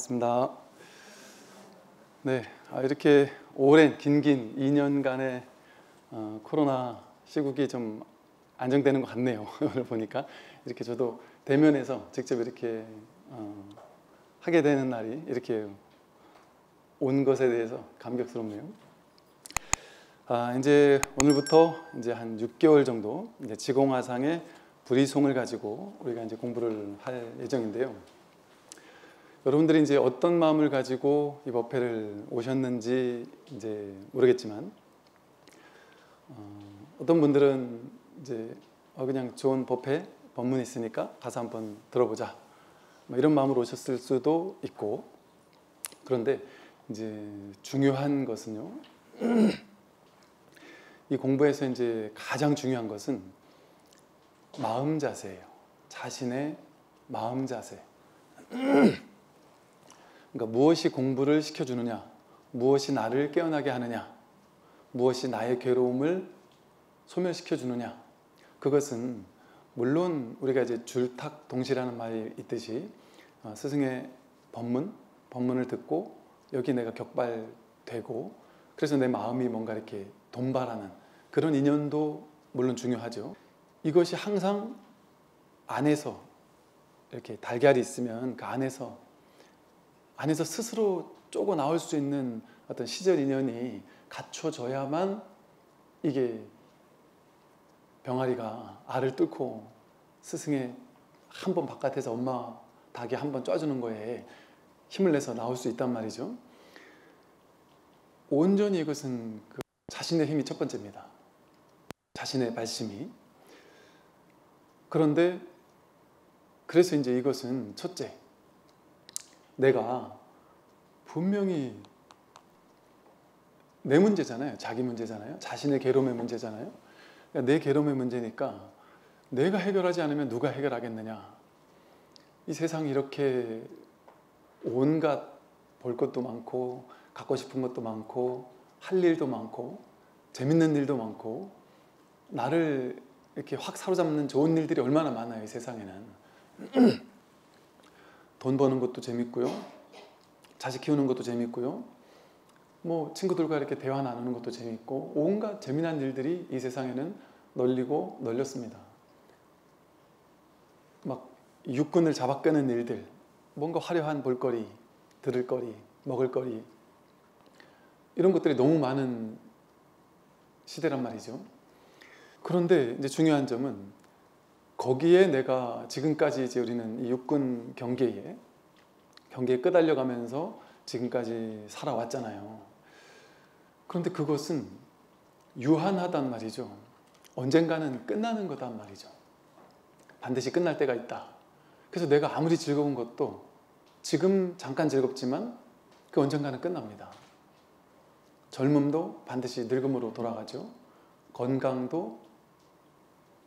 반갑습니다. 네, 이렇게 오랜 긴 2년간의 코로나 시국이 좀 안정되는 것 같네요. 오늘 보니까 이렇게 저도 대면에서 직접 이렇게 하게 되는 날이 이렇게 온 것에 대해서 감격스럽네요. 이제 오늘부터 이제 한 6개월 정도 이제 지공화상의 불이송을 가지고 우리가 이제 공부를 할 예정인데요. 여러분들이 이제 어떤 마음을 가지고 이 법회를 오셨는지 이제 모르겠지만, 어떤 분들은 이제 그냥 좋은 법회 법문이 있으니까 가서 한번 들어보자, 뭐 이런 마음으로 오셨을 수도 있고. 그런데 이제 중요한 것은요, 이 공부에서 이제 가장 중요한 것은 마음 자세예요. 자신의 마음 자세. 그러니까 무엇이 공부를 시켜주느냐, 무엇이 나를 깨어나게 하느냐, 무엇이 나의 괴로움을 소멸시켜주느냐, 그것은 물론 우리가 이제 줄탁동시라는 말이 있듯이 스승의 법문을 듣고 여기 내가 격발되고 그래서 내 마음이 뭔가 이렇게 돈발하는 그런 인연도 물론 중요하죠. 이것이 항상 안에서 이렇게 달걀이 있으면 그 안에서 스스로 쪼고 나올 수 있는 어떤 시절 인연이 갖춰져야만 이게 병아리가 알을 뚫고 스승의 한 번 바깥에서 엄마 닭이 한 번 쪄주는 거에 힘을 내서 나올 수 있단 말이죠. 온전히 이것은 그 자신의 힘이 첫 번째입니다. 자신의 발심이. 그런데 그래서 이제 이것은 첫째, 내가 분명히 내 문제잖아요. 자기 문제잖아요. 자신의 괴로움의 문제잖아요. 그러니까 내 괴로움의 문제니까 내가 해결하지 않으면 누가 해결하겠느냐. 이 세상이 이렇게 온갖 볼 것도 많고 갖고 싶은 것도 많고 할 일도 많고 재밌는 일도 많고 나를 이렇게 확 사로잡는 좋은 일들이 얼마나 많아요. 이 세상에는. 돈 버는 것도 재밌고요, 자식 키우는 것도 재밌고요, 뭐 친구들과 이렇게 대화 나누는 것도 재밌고 온갖 재미난 일들이 이 세상에는 널리고 널렸습니다. 막 육군을 잡아 끄는 일들, 뭔가 화려한 볼거리, 들을거리, 먹을거리, 이런 것들이 너무 많은 시대란 말이죠. 그런데 이제 중요한 점은 거기에 내가 지금까지 이제 우리는 이 육군 경계에 끄달려가면서 지금까지 살아왔잖아요. 그런데 그것은 유한하단 말이죠. 언젠가는 끝나는 거단 말이죠. 반드시 끝날 때가 있다. 그래서 내가 아무리 즐거운 것도 지금 잠깐 즐겁지만 그 언젠가는 끝납니다. 젊음도 반드시 늙음으로 돌아가죠. 건강도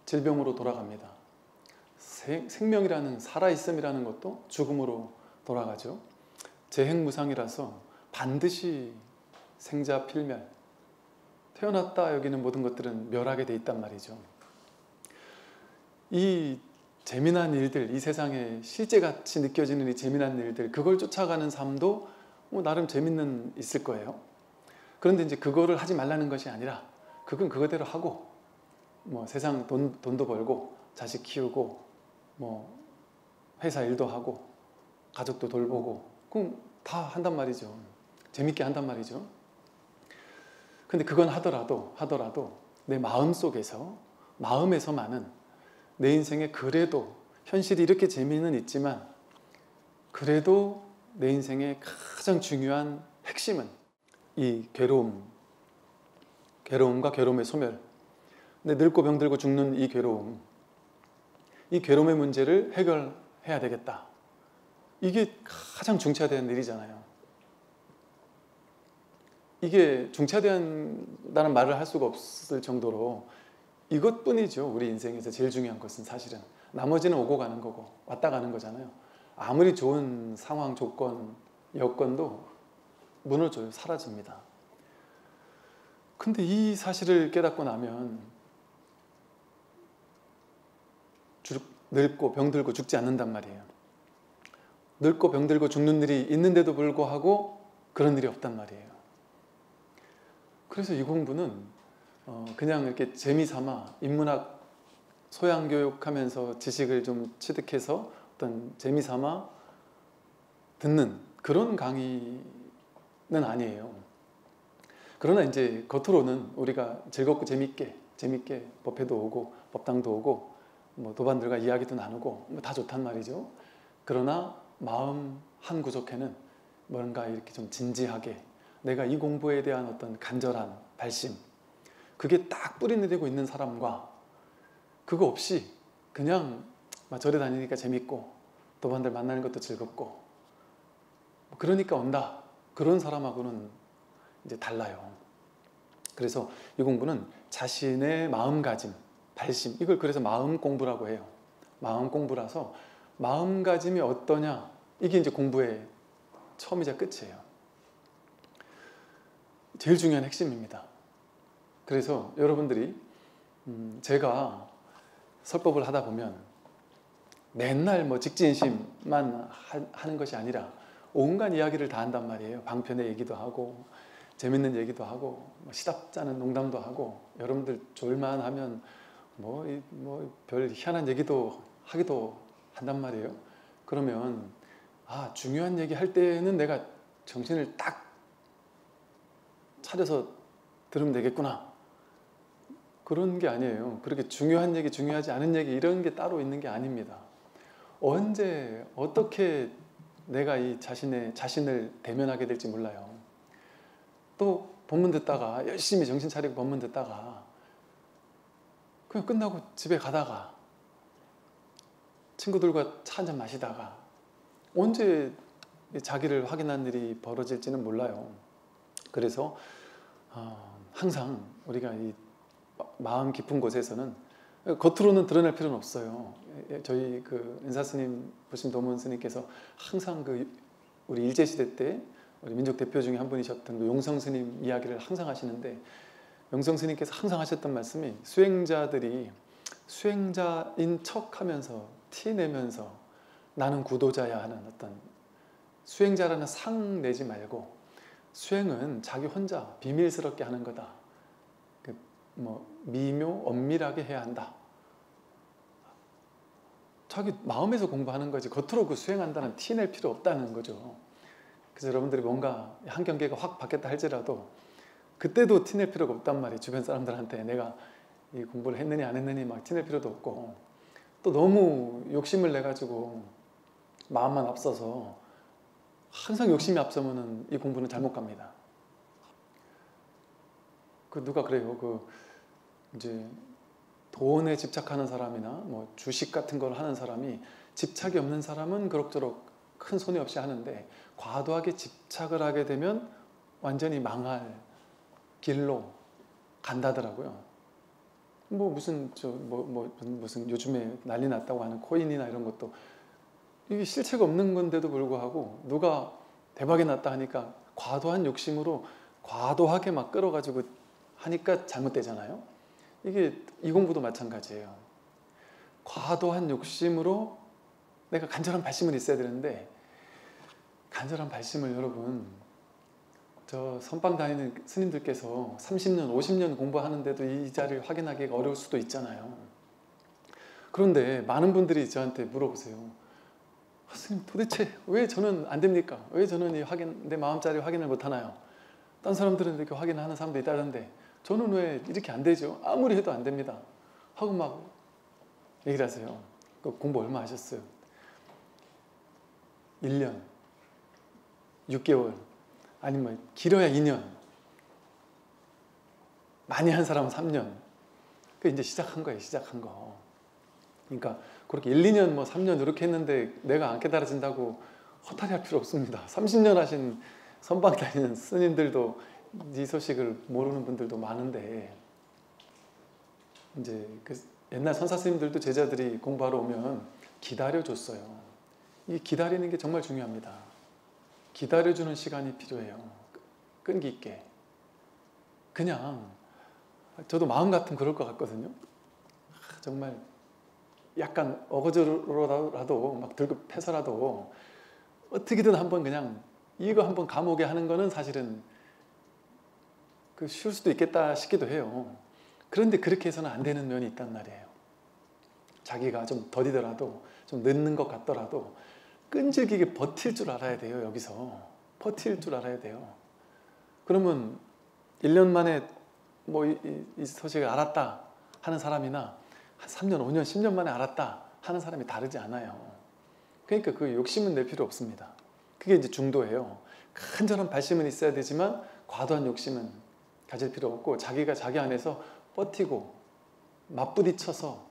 질병으로 돌아갑니다. 생명이라는, 살아있음이라는 것도 죽음으로 돌아가죠. 재행무상이라서 반드시 생자필멸, 태어났다 여기는 모든 것들은 멸하게 돼 있단 말이죠. 이 재미난 일들, 이 세상에 실제같이 느껴지는 이 재미난 일들, 그걸 쫓아가는 삶도 뭐 나름 재밌는 있을 거예요. 그런데 이제 그거를 하지 말라는 것이 아니라 그건 그거대로 하고 뭐 세상 돈도 벌고 자식 키우고 뭐 회사 일도 하고 가족도 돌보고 그럼 다 한단 말이죠. 재밌게 한단 말이죠. 근데 그건 하더라도 내 마음에서만은 내 인생에 그래도 현실이 이렇게 재미는 있지만 그래도 내 인생의 가장 중요한 핵심은 이 괴로움과 괴로움의 소멸, 근데 늙고 병들고 죽는 이 괴로움의 문제를 해결해야 되겠다. 이게 가장 중차대한 일이잖아요. 이게 중차대한다는 말을 할 수가 없을 정도로 이것뿐이죠. 우리 인생에서 제일 중요한 것은 사실은. 나머지는 오고 가는 거고 왔다 가는 거잖아요. 아무리 좋은 상황, 조건, 여건도 무너져요. 사라집니다. 근데 이 사실을 깨닫고 나면 늙고 병들고 죽지 않는단 말이에요. 늙고 병들고 죽는 일이 있는데도 불구하고 그런 일이 없단 말이에요. 그래서 이 공부는 그냥 이렇게 재미삼아 인문학 소양교육하면서 지식을 좀 취득해서 어떤 재미삼아 듣는 그런 강의는 아니에요. 그러나 이제 겉으로는 우리가 즐겁고 재밌게 법회도 오고 법당도 오고 뭐 도반들과 이야기도 나누고 뭐 다 좋단 말이죠. 그러나 마음 한 구석에는 뭔가 이렇게 좀 진지하게 내가 이 공부에 대한 어떤 간절한 발심, 그게 딱 뿌리 내리고 있는 사람과 그거 없이 그냥 막 절에 다니니까 재밌고 도반들 만나는 것도 즐겁고 그러니까 온다, 그런 사람하고는 이제 달라요. 그래서 이 공부는 자신의 마음가짐, 발심, 이걸 그래서 마음 공부라고 해요. 마음 공부라서 마음가짐이 어떠냐, 이게 이제 공부의 처음이자 끝이에요. 제일 중요한 핵심입니다. 그래서 여러분들이 제가 설법을 하다 보면 맨날 뭐 직진심만 하는 것이 아니라 온갖 이야기를 다 한단 말이에요. 방편의 얘기도 하고 재밌는 얘기도 하고 시답잖은 농담도 하고 여러분들 졸만하면 뭐 별 희한한 얘기도 하기도 한단 말이에요. 그러면 중요한 얘기 할 때는 내가 정신을 딱 차려서 들으면 되겠구나, 그런 게 아니에요. 그렇게 중요한 얘기, 중요하지 않은 얘기 이런 게 따로 있는 게 아닙니다. 언제 어떻게 내가 이 자신을 대면하게 될지 몰라요. 또 법문 듣다가 열심히 정신 차리고 법문 듣다가 그냥 끝나고 집에 가다가 친구들과 차 한잔 마시다가 언제 자기를 확인한 일이 벌어질지는 몰라요. 그래서 항상 우리가 이 마음 깊은 곳에서는 겉으로는 드러낼 필요는 없어요. 저희 그 은사스님 보신 도문 스님께서 항상 우리 일제시대 때 우리 민족 대표 중에 한 분이셨던 그 용성 스님 이야기를 항상 하시는데, 용성 스님께서 항상 하셨던 말씀이 수행자들이 수행자인 척하면서 티내면서 나는 구도자야 하는 어떤 수행자라는 상 내지 말고 수행은 자기 혼자 비밀스럽게 하는 거다. 미묘 엄밀하게 해야 한다. 자기 마음에서 공부하는 거지 겉으로 그 수행한다는 티낼 필요 없다는 거죠. 그래서 여러분들이 뭔가 한경계가 확 바뀌었다 할지라도 그때도 티낼 필요가 없단 말이에요. 주변 사람들한테 내가 이 공부를 했느니 안 했느니 막 티낼 필요도 없고, 또 너무 욕심을 내가지고 마음만 앞서서 항상 욕심이 앞서면은 이 공부는 잘못 갑니다. 누가 그래요. 이제 돈에 집착하는 사람이나 뭐 주식 같은 걸 하는 사람이 집착이 없는 사람은 그럭저럭 큰 손해 없이 하는데 과도하게 집착을 하게 되면 완전히 망할 길로 간다더라고요. 무슨 요즘에 난리 났다고 하는 코인이나 이런 것도 이게 실체가 없는 건데도 불구하고 누가 대박이 났다 하니까 과도한 욕심으로 과도하게 막 끌어가지고 하니까 잘못되잖아요. 이게 이 공부도 마찬가지예요. 과도한 욕심으로 내가 간절한 발심은 있어야 되는데, 간절한 발심을 여러분, 저 선방 다니는 스님들께서 30년, 50년 공부하는데도 이 자리를 확인하기가 어려울 수도 있잖아요. 그런데 많은 분들이 저한테 물어보세요. 스님, 도대체 왜 저는 안 됩니까? 왜 저는 내 마음자리 확인을 못하나요? 딴 사람들은 이렇게 확인하는 사람도 있다던데 저는 왜 이렇게 안 되죠? 아무리 해도 안 됩니다. 하고 막 얘기를 하세요. 공부 얼마 하셨어요? 1년, 6개월, 아니면 길어야 2년, 많이 한 사람은 3년. 이제 시작한 거예요. 시작한 거. 그러니까 그렇게 1, 2년, 3년 이렇게 했는데 내가 안 깨달아진다고 허탈해 할 필요 없습니다. 30년 하신 선방 다니는 스님들도 이 소식을 모르는 분들도 많은데, 이제 옛날 선사 스님들도 제자들이 공부하러 오면 기다려줬어요. 이 기다리는 게 정말 중요합니다. 기다려주는 시간이 필요해요. 끈기 있게. 그냥 저도 마음 같으면 그럴 것 같거든요. 정말 약간 어거지로라도 막 들고 패서라도 어떻게든 한번 그냥 이거 한번 감옥에 하는 거는 사실은 그 쉬울 수도 있겠다 싶기도 해요. 그런데 그렇게 해서는 안 되는 면이 있단 말이에요. 자기가 좀 더디더라도 좀 늦는 것 같더라도 끈질기게 버틸 줄 알아야 돼요. 여기서 버틸 줄 알아야 돼요. 그러면 1년 만에 뭐 이 소식을 알았다 하는 사람이나 한 3년, 5년, 10년 만에 알았다 하는 사람이 다르지 않아요. 그러니까 그 욕심은 낼 필요 없습니다. 그게 이제 중도예요. 간절한 발심은 있어야 되지만 과도한 욕심은 가질 필요 없고, 자기가 자기 안에서 버티고 맞부딪혀서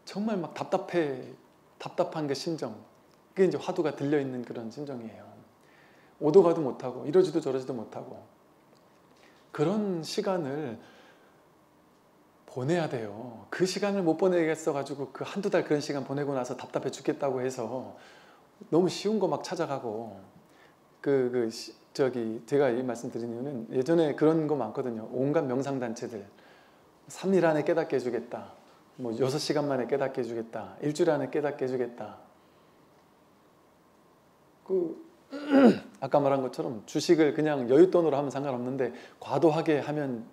정말 막 답답한 그 심정, 그게 이제 화두가 들려있는 그런 심정이에요. 오도 가도 못하고 이러지도 저러지도 못하고 그런 시간을 보내야 돼요. 그 시간을 못 보내겠어 가지고 그 한두 달 그런 시간 보내고 나서 답답해 죽겠다고 해서 너무 쉬운 거 막 찾아가고, 제가 이 말씀 드린 이유는 예전에 그런 거 많거든요. 온갖 명상단체들 3일 안에 깨닫게 해주겠다, 뭐 6시간 만에 깨닫게 해주겠다, 일주일 안에 깨닫게 해주겠다. 아까 말한 것처럼 주식을 그냥 여윳돈으로 하면 상관없는데 과도하게 하면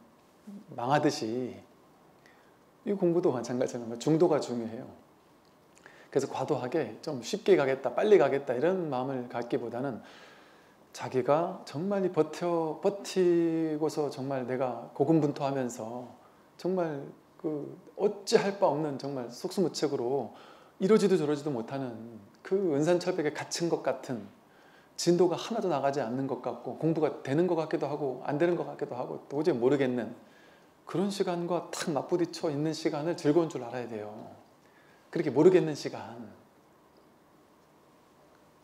망하듯이 이 공부도 마찬가지잖아요. 중도가 중요해요. 그래서 과도하게 좀 쉽게 가겠다, 빨리 가겠다 이런 마음을 갖기보다는 자기가 정말 버티고서 정말 내가 고군분투하면서 정말 어찌할 바 없는 정말 속수무책으로 이러지도 저러지도 못하는 그 은산철벽에 갇힌 것 같은, 진도가 하나도 나가지 않는 것 같고 공부가 되는 것 같기도 하고 안 되는 것 같기도 하고 도저히 모르겠는 그런 시간과 탁 맞부딪혀 있는 시간을 즐거운 줄 알아야 돼요. 그렇게 모르겠는 시간,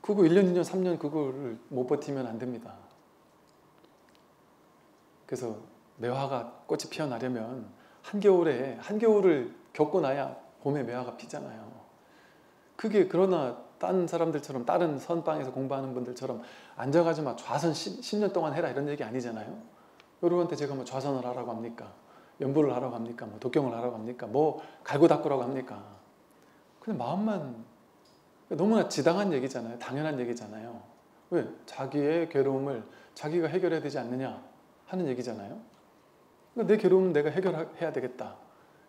그거 1년, 2년, 3년 그거를 못 버티면 안 됩니다. 그래서 매화가 꽃이 피어나려면 한겨울을 겪고 나야 봄에 매화가 피잖아요. 그게 그러나 다른 사람들처럼, 다른 선방에서 공부하는 분들처럼 앉아가지고 막 좌선 10년 동안 해라 이런 얘기 아니잖아요. 여러분한테 제가 뭐 좌선을 하라고 합니까? 연보를 하라고 합니까? 뭐 독경을 하라고 합니까? 뭐 갈고 닦으라고 합니까? 그냥 마음만, 너무나 지당한 얘기잖아요. 당연한 얘기잖아요. 왜? 자기의 괴로움을 자기가 해결해야 되지 않느냐 하는 얘기잖아요. 그러니까 내 괴로움은 내가 해결해야 되겠다.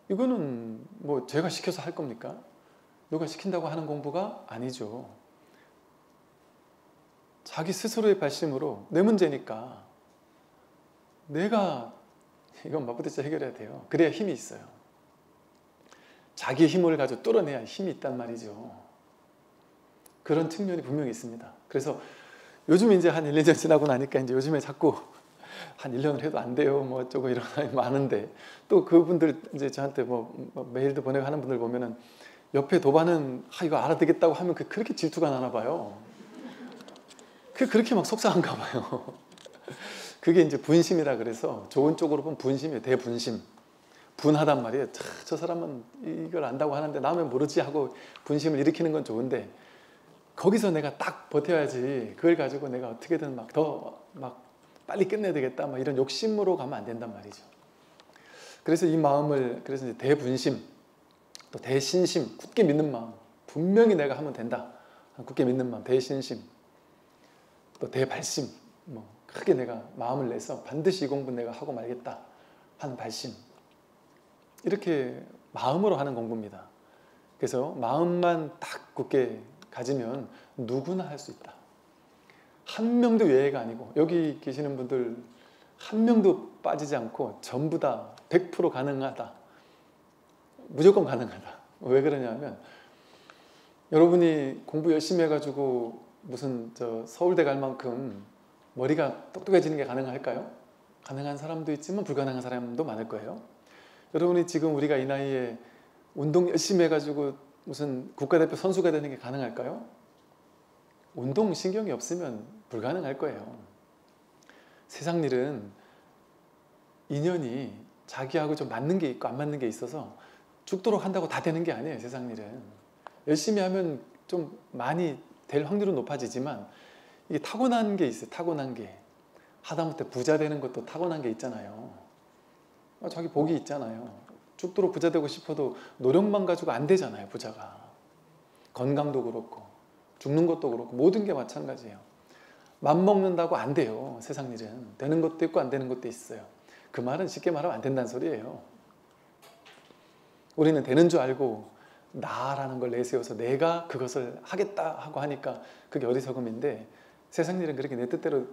이거는 뭐 제가 시켜서 할 겁니까? 누가 시킨다고 하는 공부가 아니죠. 자기 스스로의 발심으로 내 문제니까 내가 이건 맞부딪혀 해결해야 돼요. 그래야 힘이 있어요. 자기 힘을 가지고 뚫어내야 힘이 있단 말이죠. 그런 측면이 분명히 있습니다. 그래서 요즘 이제 한 1, 2년 지나고 나니까 이제 요즘에 자꾸 한 1년을 해도 안 돼요, 뭐 어쩌고 이런 사람이 많은데, 또 그분들 이제 저한테 뭐 메일도 보내고 하는 분들 보면은 옆에 도반은 이거 알아듣겠다고 하면 그렇게 질투가 나나 봐요. 그렇게 막 속상한가 봐요. 그게 이제 분심이라 그래서 좋은 쪽으로 보면 분심이에요. 대분심. 분하단 말이에요. 저 사람은 이걸 안다고 하는데 나는 모르지 하고 분심을 일으키는 건 좋은데, 거기서 내가 딱 버텨야지 그걸 가지고 내가 어떻게든 더 빨리 끝내야 되겠다 이런 욕심으로 가면 안 된단 말이죠. 그래서 이 마음을, 그래서 이제 대분심, 또 대신심, 굳게 믿는 마음, 분명히 내가 하면 된다, 굳게 믿는 마음, 대신심, 또 대발심, 크게 내가 마음을 내서 반드시 이 공부 내가 하고 말겠다 하는 발심, 이렇게 마음으로 하는 공부입니다. 그래서 마음만 딱 굳게 가지면 누구나 할 수 있다. 한 명도 예외가 아니고, 여기 계시는 분들 한 명도 빠지지 않고 전부 다 100% 가능하다. 무조건 가능하다. 왜 그러냐면, 여러분이 공부 열심히 해가지고 무슨 서울대 갈 만큼 머리가 똑똑해지는 게 가능할까요? 가능한 사람도 있지만 불가능한 사람도 많을 거예요. 여러분이 지금 우리가 이 나이에 운동 열심히 해가지고 무슨 국가대표 선수가 되는 게 가능할까요? 운동 신경이 없으면 불가능할 거예요. 세상 일은 인연이 자기하고 좀 맞는 게 있고 안 맞는 게 있어서 죽도록 한다고 다 되는 게 아니에요. 세상 일은 열심히 하면 좀 많이 될 확률은 높아지지만, 이게 타고난 게 있어요. 타고난 게. 하다못해 부자 되는 것도 타고난 게 있잖아요. 자기 복이 있잖아요. 죽도록 부자 되고 싶어도 노력만 가지고 안 되잖아요. 부자가. 건강도 그렇고 죽는 것도 그렇고 모든 게 마찬가지예요. 맘먹는다고 안 돼요. 세상 일은. 되는 것도 있고 안 되는 것도 있어요. 그 말은 쉽게 말하면 안 된다는 소리예요. 우리는 되는 줄 알고 나라는 걸 내세워서 내가 그것을 하겠다 하고 하니까 그게 어리석음인데, 세상 일은 그렇게 내 뜻대로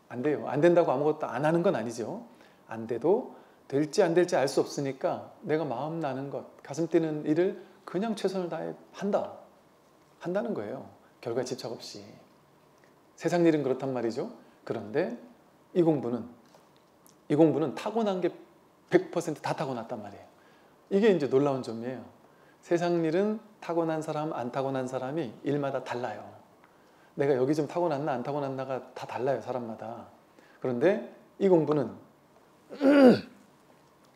안 돼요. 안 된다고 아무것도 안 하는 건 아니죠. 안 돼도 될지 안 될지 알 수 없으니까 내가 마음 나는 것, 가슴 뛰는 일을 그냥 최선을 다해 한다는 거예요. 결과 집착 없이. 세상 일은 그렇단 말이죠. 그런데 이 공부는 타고난 게 100% 타고났단 말이에요. 이게 이제 놀라운 점이에요. 세상 일은 타고난 사람, 안 타고난 사람이 일마다 달라요. 내가 여기 좀 타고났나 안 타고났나가 다 달라요, 사람마다. 그런데 이 공부는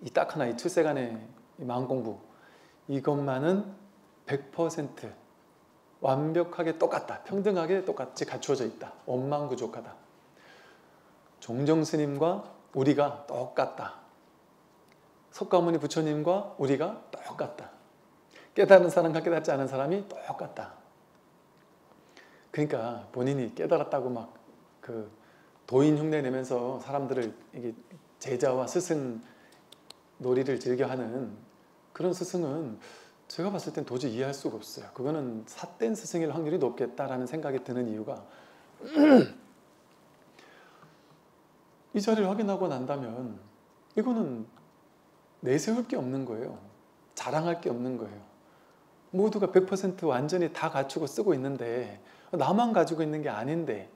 이 딱 하나, 이 출세간의 이 마음 공부, 이것만은 100% 완벽하게 똑같다, 평등하게 똑같이 갖추어져 있다, 원만구족하다. 종정스님과 우리가 똑같다. 석가모니 부처님과 우리가 똑같다. 깨달은 사람과 깨닫지 않은 사람이 똑같다. 그러니까 본인이 깨달았다고 막 그 도인 흉내 내면서 사람들을 이게 제자와 스승 놀이를 즐겨하는 그런 스승은 제가 봤을 땐 도저히 이해할 수가 없어요. 그거는 삿된 스승일 확률이 높겠다라는 생각이 드는 이유가 이 자리를 확인하고 난다면 이거는 내세울 게 없는 거예요. 자랑할 게 없는 거예요. 모두가 100% 완전히 다 갖추고 쓰고 있는데 나만 가지고 있는 게 아닌데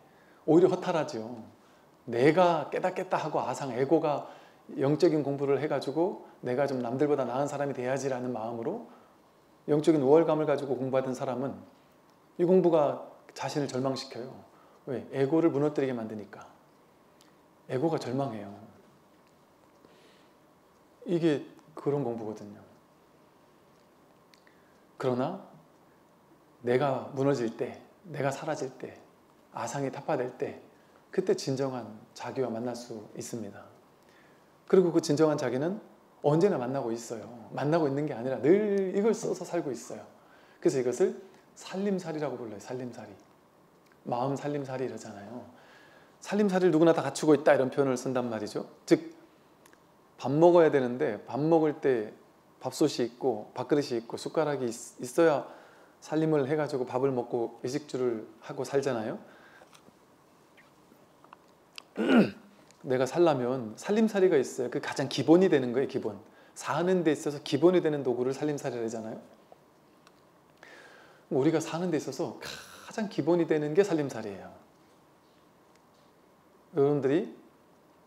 오히려 허탈하죠. 내가 깨닫겠다 하고 아상, 에고가 영적인 공부를 해가지고 내가 좀 남들보다 나은 사람이 돼야지라는 마음으로 영적인 우월감을 가지고 공부하던 사람은 이 공부가 자신을 절망시켜요. 왜? 에고를 무너뜨리게 만드니까. 에고가 절망해요. 이게 그런 공부거든요. 그러나 내가 무너질 때, 내가 사라질 때, 아상이 타파될 때, 그때 진정한 자기와 만날 수 있습니다. 그리고 그 진정한 자기는 언제나 만나고 있어요. 만나고 있는 게 아니라 늘 이걸 써서 살고 있어요. 그래서 이것을 살림살이라고 불러요. 살림살이. 마음 살림살이 이러잖아요. 살림살이를 누구나 다 갖추고 있다 이런 표현을 쓴단 말이죠. 즉 밥 먹어야 되는데 밥 먹을 때 밥솥이 있고 밥그릇이 있고 숟가락이 있어야 살림을 해가지고 밥을 먹고 의식주를 하고 살잖아요. 내가 살려면 살림살이가 있어요. 그 가장 기본이 되는 거예요. 기본. 사는 데 있어서 기본이 되는 도구를 살림살이라 하잖아요. 우리가 사는 데 있어서 가장 기본이 되는 게 살림살이에요. 여러분들이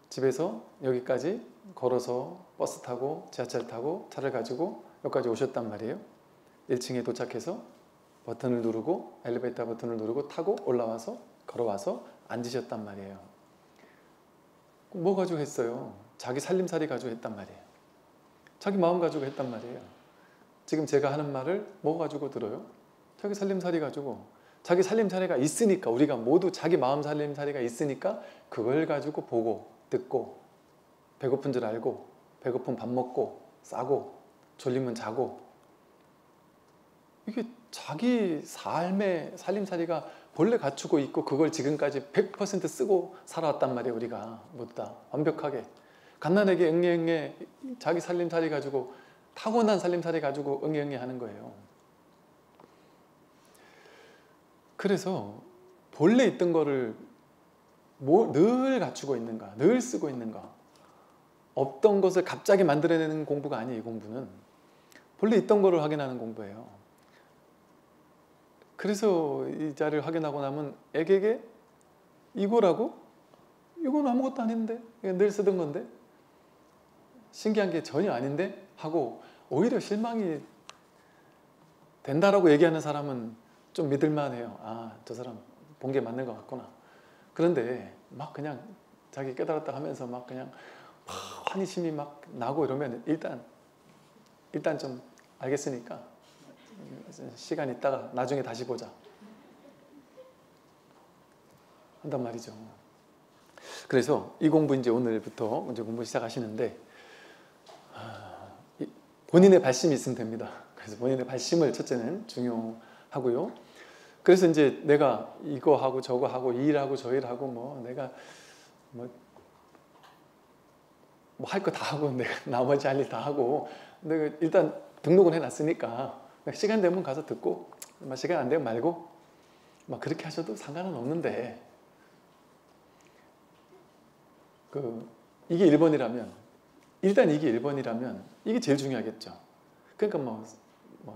집에서 여기까지 걸어서 버스 타고 지하철 타고 차를 가지고 여기까지 오셨단 말이에요. 1층에 도착해서 버튼을 누르고 엘리베이터 버튼을 누르고 타고 올라와서 걸어와서 앉으셨단 말이에요. 뭐 가지고 했어요? 자기 살림살이 가지고 했단 말이에요. 자기 마음 가지고 했단 말이에요. 지금 제가 하는 말을 뭐 가지고 들어요? 자기 살림살이 가지고. 자기 살림살이가 있으니까, 우리가 모두 자기 마음 살림살이가 있으니까 그걸 가지고 보고 듣고 배고픈 줄 알고 배고픈 밥 먹고 싸고 졸리면 자고, 이게 자기 삶의 살림살이가 본래 갖추고 있고 그걸 지금까지 100% 쓰고 살아왔단 말이에요. 우리가 모두 다 완벽하게 갓난에게 응애응애 자기 살림살이 가지고 타고난 살림살이 가지고 응애응애 하는 거예요. 그래서 본래 있던 거를 늘 갖추고 있는가, 늘 쓰고 있는가, 없던 것을 갑자기 만들어내는 공부가 아니에요. 이 공부는 본래 있던 거를 확인하는 공부예요. 그래서 이 자리를 확인하고 나면 애에게 이거라고? 이건 아무것도 아닌데? 늘 쓰던 건데? 신기한 게 전혀 아닌데? 하고 오히려 실망이 된다라고 얘기하는 사람은 좀 믿을만 해요. 아, 저 사람 본 게 맞는 것 같구나. 그런데 막 그냥 자기 깨달았다 하면서 막 그냥 환희심이 막 나고 이러면 일단 좀 알겠으니까 시간 있다가 나중에 다시 보자 한단 말이죠. 그래서 이 공부 이제 오늘부터 이제 공부 시작하시는데 본인의 발심이 있으면 됩니다. 그래서 본인의 발심을 첫째는 중요하고요. 그래서 이제 내가 이거 하고 저거 하고 이 일하고 저 일하고 뭐 내가 뭐 할 거 다 하고 내가 나머지 할 일 다 하고 내가 일단 등록은 해놨으니까 시간 되면 가서 듣고 시간 안 되면 말고 막 그렇게 하셔도 상관은 없는데 이게 1번이라면 일단 이게 1번이라면 이게 제일 중요하겠죠. 그러니까 뭐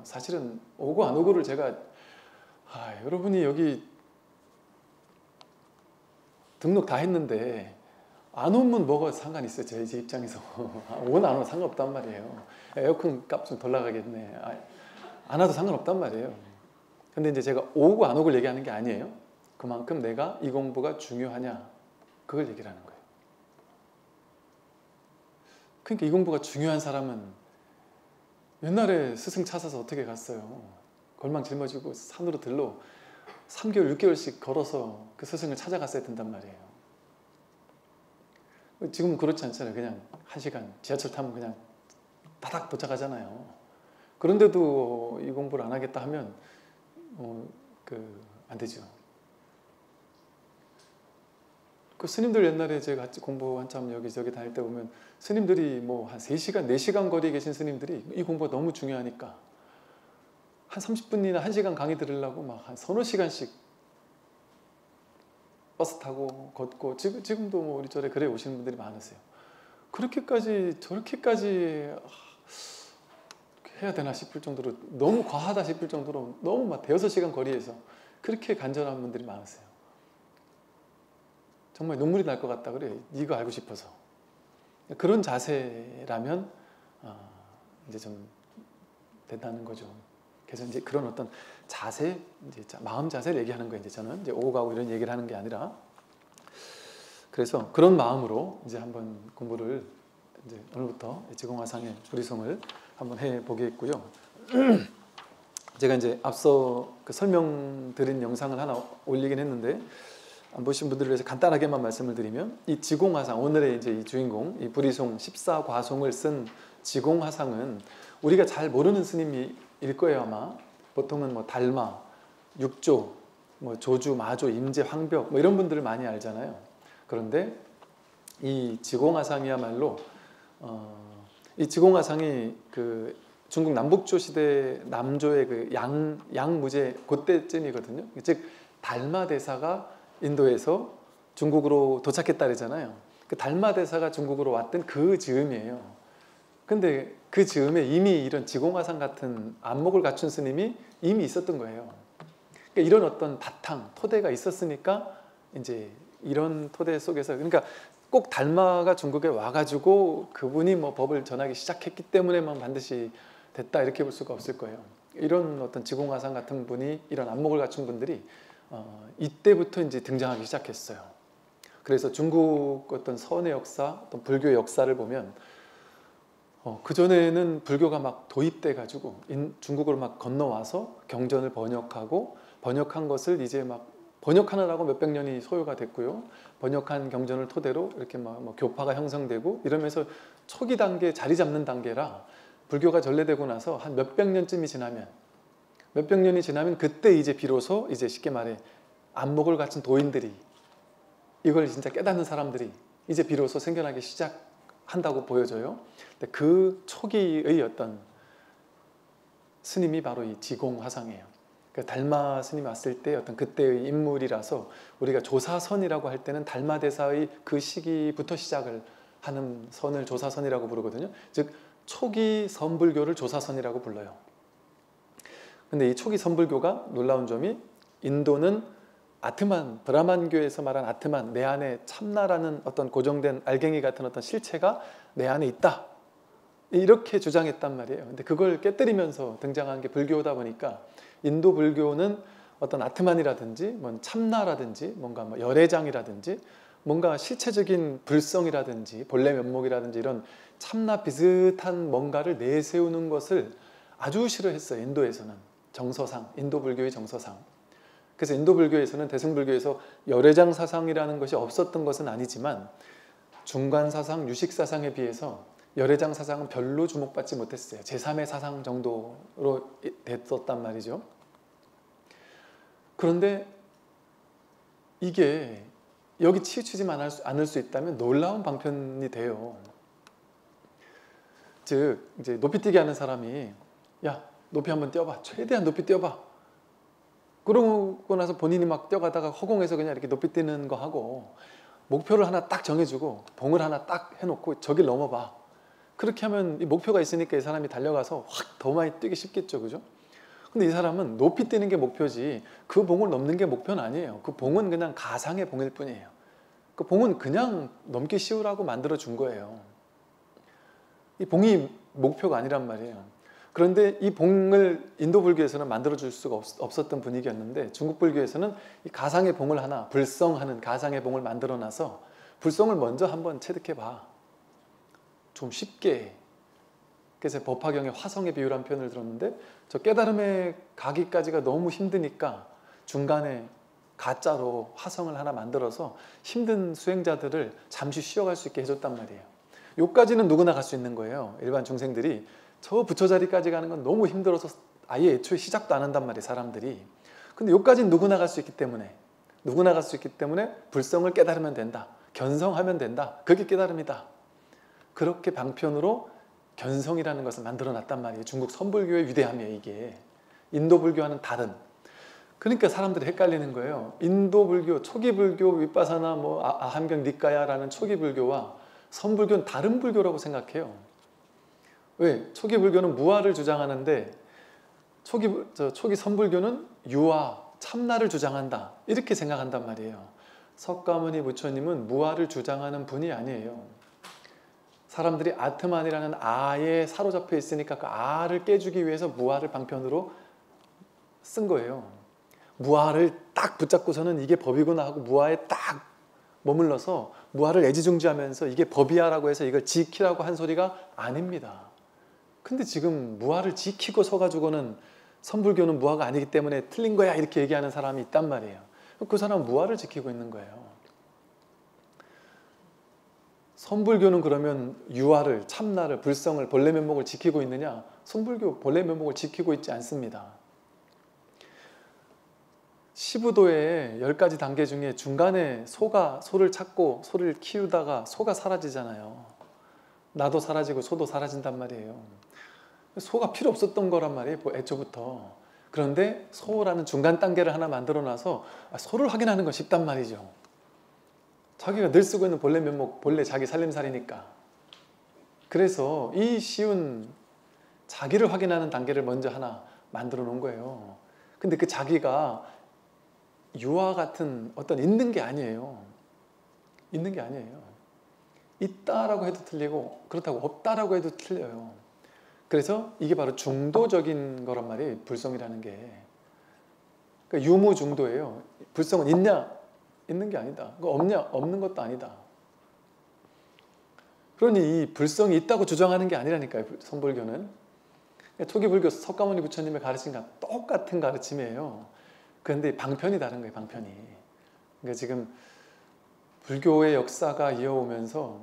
사실은 오고 안 오고를 제가 여러분이 여기 등록 다 했는데 안 오면 뭐가 상관이 있어요. 제 입장에서 오나 안 오나 상관없단 말이에요. 에어컨 값 좀 덜 나가겠네. 안 와도 상관없단 말이에요. 근데 이제 제가 오고 안 오고를 얘기하는 게 아니에요. 그만큼 내가 이 공부가 중요하냐 그걸 얘기를 하는 거예요. 그러니까 이 공부가 중요한 사람은 옛날에 스승 찾아서 어떻게 갔어요. 골망 짊어지고 산으로 들러 3개월 6개월씩 걸어서 그 스승을 찾아갔어야 된단 말이에요. 지금은 그렇지 않잖아요. 그냥 1시간 지하철 타면 그냥 다닥 도착하잖아요. 그런데도 이 공부를 안 하겠다 하면 안 되죠. 그 스님들 옛날에 제가 같이 공부 한참 여기저기 다닐 때 보면 스님들이 뭐 한 3시간, 4시간 거리에 계신 스님들이 이 공부가 너무 중요하니까 한 30분이나 1시간 강의 들으려고 막 한 서너 시간씩 버스 타고 걷고 지금도 뭐 우리 그래 오시는 분들이 많으세요. 그렇게까지 저렇게까지 해야 되나 싶을 정도로 너무 과하다 싶을 정도로 너무 막 대여섯 시간 거리에서 그렇게 간절한 분들이 많으세요. 정말 눈물이 날 것 같다 그래. 이거 알고 싶어서. 그런 자세라면 이제 좀 된다는 거죠. 그래서 이제 그런 어떤 자세, 이제 마음 자세를 얘기하는 거예요. 이제 저는 이제 오고 가고 이런 얘기를 하는 게 아니라, 그래서 그런 마음으로 이제 한번 공부를 이제 오늘부터 지공화상의 불이송을 한번 해 보겠고요. 제가 이제 앞서 그 설명드린 영상을 하나 올리긴 했는데 안 보신 분들을 위해서 간단하게만 말씀을 드리면, 이 지공화상, 오늘의 이제 이 주인공, 이 불이송 14과송을 쓴 지공화상은 우리가 잘 모르는 스님일 거예요 아마. 보통은 뭐 달마, 육조, 뭐 조주, 마조, 임재, 황벽 뭐 이런 분들을 많이 알잖아요. 그런데 이 지공화상이야말로 이 지공화상이 그 중국 남북조 시대 남조의 그 양무제 그때쯤이거든요. 즉 달마 대사가 인도에서 중국으로 도착했다 그러잖아요. 그 달마 대사가 중국으로 왔던 그 즈음이에요. 근데 그 즈음에 이미 이런 지공화상 같은 안목을 갖춘 스님이 이미 있었던 거예요. 그러니까 이런 어떤 바탕, 토대가 있었으니까 이제 이런 토대 속에서, 그러니까 꼭 달마가 중국에 와가지고 그분이 뭐 법을 전하기 시작했기 때문에만 반드시 됐다 이렇게 볼 수가 없을 거예요. 이런 어떤 지공화상 같은 분이, 이런 안목을 갖춘 분들이 이때부터 이제 등장하기 시작했어요. 그래서 중국 어떤 선의 역사, 어떤 불교의 역사를 보면 그전에는 불교가 막 도입돼 가지고 중국으로 막 건너와서 경전을 번역하고, 번역한 것을 이제 막 번역하느라고 몇백 년이 소요가 됐고요. 번역한 경전을 토대로 이렇게 막 교파가 형성되고 이러면서 초기 단계, 자리 잡는 단계라 불교가 전래되고 나서 한 몇백 년쯤이 지나면, 그때 이제 비로소 이제 쉽게 말해 안목을 갖춘 도인들이, 이걸 진짜 깨닫는 사람들이 이제 비로소 생겨나기 시작한다고 보여져요. 근데 그 초기의 어떤 스님이 바로 이 지공화상이에요. 그 달마 스님이 왔을 때 어떤 그때의 인물이라서 우리가 조사선이라고 할 때는 달마 대사의 그 시기부터 시작을 하는 선을 조사선이라고 부르거든요. 즉 초기 선불교를 조사선이라고 불러요. 근데 이 초기 선불교가 놀라운 점이, 인도는 아트만, 브라만교에서 말한 아트만, 내 안에 참나라는 어떤 고정된 알갱이 같은 어떤 실체가 내 안에 있다, 이렇게 주장했단 말이에요. 근데 그걸 깨뜨리면서 등장한 게 불교다 보니까 인도 불교는 어떤 아트만이라든지 뭔 참나라든지 뭔가 뭐 열애장이라든지 뭔가 실체적인 불성이라든지 본래 면목이라든지 이런 참나 비슷한 뭔가를 내세우는 것을 아주 싫어했어요. 인도에서는 정서상, 인도 불교의 정서상. 그래서 인도 불교에서는, 대승불교에서 열애장 사상이라는 것이 없었던 것은 아니지만 중관 사상, 유식 사상에 비해서 열애장 사상은 별로 주목받지 못했어요. 제3의 사상 정도로 됐었단 말이죠. 그런데 이게 여기 치우치지만 않을 수 있다면 놀라운 방편이 돼요. 즉 이제 높이뛰기 하는 사람이 야 높이 한번 뛰어봐, 최대한 높이 뛰어봐. 그러고 나서 본인이 막 뛰어가다가 허공에서 그냥 이렇게 높이 뛰는 거 하고 목표를 하나 딱 정해주고 봉을 하나 딱 해놓고 저길 넘어봐. 그렇게 하면 이 목표가 있으니까 이 사람이 달려가서 확 더 많이 뛰기 쉽겠죠, 그죠? 근데 이 사람은 높이 뛰는 게 목표지 그 봉을 넘는 게 목표는 아니에요. 그 봉은 그냥 가상의 봉일 뿐이에요. 그 봉은 그냥 넘기 쉬우라고 만들어 준 거예요. 이 봉이 목표가 아니란 말이에요. 그런데 이 봉을 인도 불교에서는 만들어 줄 수가 없었던 분위기였는데 중국 불교에서는 이 가상의 봉을 하나, 불성하는 가상의 봉을 만들어 놔서 불성을 먼저 한번 체득해 봐. 좀 쉽게. 그래서 법화경에 화성의 비유란 표현을 들었는데 저 깨달음에 가기까지가 너무 힘드니까 중간에 가짜로 화성을 하나 만들어서 힘든 수행자들을 잠시 쉬어갈 수 있게 해줬단 말이에요. 요까지는 누구나 갈 수 있는 거예요. 일반 중생들이 저 부처 자리까지 가는 건 너무 힘들어서 아예 애초에 시작도 안 한단 말이에요, 사람들이. 근데 요까지는 누구나 갈 수 있기 때문에 불성을 깨달으면 된다. 견성하면 된다. 그게 깨달음이다. 그렇게 방편으로 견성이라는 것을 만들어 놨단 말이에요. 중국 선불교의 위대함이에요, 이게. 인도 불교와는 다른. 그러니까 사람들이 헷갈리는 거예요. 인도 불교, 초기 불교, 윗바사나 뭐 아함경 니까야라는 초기 불교와 선불교는 다른 불교라고 생각해요. 왜? 초기 불교는 무아를 주장하는데 초기 선불교는 유아, 참나를 주장한다. 이렇게 생각한단 말이에요. 석가모니 부처님은 무아를 주장하는 분이 아니에요. 사람들이 아트만이라는 아에 사로잡혀 있으니까 그 아를 깨주기 위해서 무아를 방편으로 쓴 거예요. 무아를 딱 붙잡고서는 이게 법이구나 하고 무아에 딱 머물러서 무아를 애지중지하면서 이게 법이야라고 해서 이걸 지키라고 한 소리가 아닙니다. 근데 지금 무아를 지키고 서가지고는 선불교는 무아가 아니기 때문에 틀린 거야 이렇게 얘기하는 사람이 있단 말이에요. 그 사람은 무아를 지키고 있는 거예요. 선불교는 그러면 유아를, 참나를, 불성을, 본래 면목을 지키고 있느냐? 선불교 본래 면목을 지키고 있지 않습니다. 시부도의 10가지 단계 중에 중간에 소를 찾고 소를 키우다가 소가 사라지잖아요. 나도 사라지고 소도 사라진단 말이에요. 소가 필요 없었던 거란 말이에요, 애초부터. 그런데 소라는 중간 단계를 하나 만들어 놔서 소를 확인하는 건 쉽단 말이죠. 자기가 늘 쓰고 있는 본래 면목, 본래 자기 살림살이니까. 그래서 이 쉬운 자기를 확인하는 단계를 먼저 하나 만들어 놓은 거예요. 근데 그 자기가 유아 같은 어떤 있는 게 아니에요. 있는 게 아니에요. 있다라고 해도 틀리고 그렇다고 없다라고 해도 틀려요. 그래서 이게 바로 중도적인 거란 말이에요. 불성이라는 게. 그러니까 유무중도예요. 불성은 있냐? 있는 게 아니다. 없냐? 없는 것도 아니다. 그러니 이 불성이 있다고 주장하는 게 아니라니까요. 선불교는. 그러니까 초기 불교 석가모니 부처님의 가르침과 똑같은 가르침이에요. 그런데 방편이 다른 거예요. 방편이. 그러니까 지금 불교의 역사가 이어오면서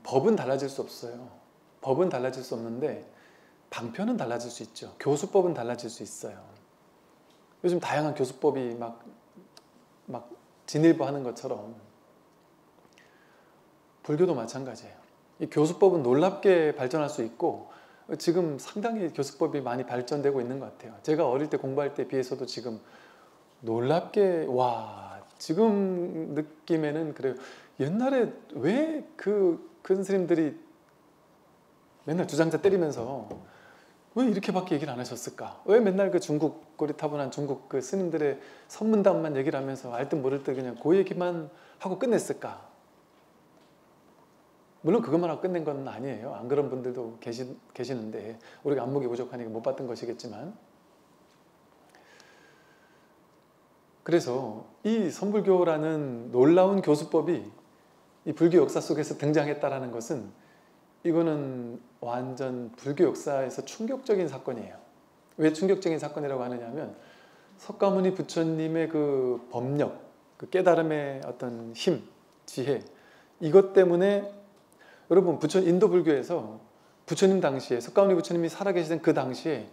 법은 달라질 수 없어요. 법은 달라질 수 없는데 방편은 달라질 수 있죠. 교수법은 달라질 수 있어요. 요즘 다양한 교수법이 막 진일보하는 것처럼 불교도 마찬가지예요. 이 교수법은 놀랍게 발전할 수 있고 지금 상당히 교수법이 많이 발전되고 있는 것 같아요. 제가 어릴 때 공부할 때에 비해서도 지금 놀랍게 지금 느낌에는 그래요. 옛날에 왜 그 스님들이 맨날 주장자 때리면서 왜 이렇게밖에 얘기를 안 하셨을까? 왜 맨날 그 중국 고리타분한 중국 그 스님들의 선문답만 얘기를 하면서 알 듯 모를 듯 그냥 그 얘기만 하고 끝냈을까? 물론 그것만 하고 끝낸 건 아니에요. 안 그런 분들도 계시는데 우리가 안목이 부족하니까 못 봤던 것이겠지만, 그래서 이 선불교라는 놀라운 교수법이 이 불교 역사 속에서 등장했다라는 것은 이거는 완전 불교 역사에서 충격적인 사건이에요. 왜 충격적인 사건이라고 하느냐 하면 석가모니 부처님의 그 법력, 그 깨달음의 어떤 힘, 지혜, 이것 때문에 여러분 인도 불교에서 부처님 당시에 석가모니 부처님이 살아계시던 그 당시에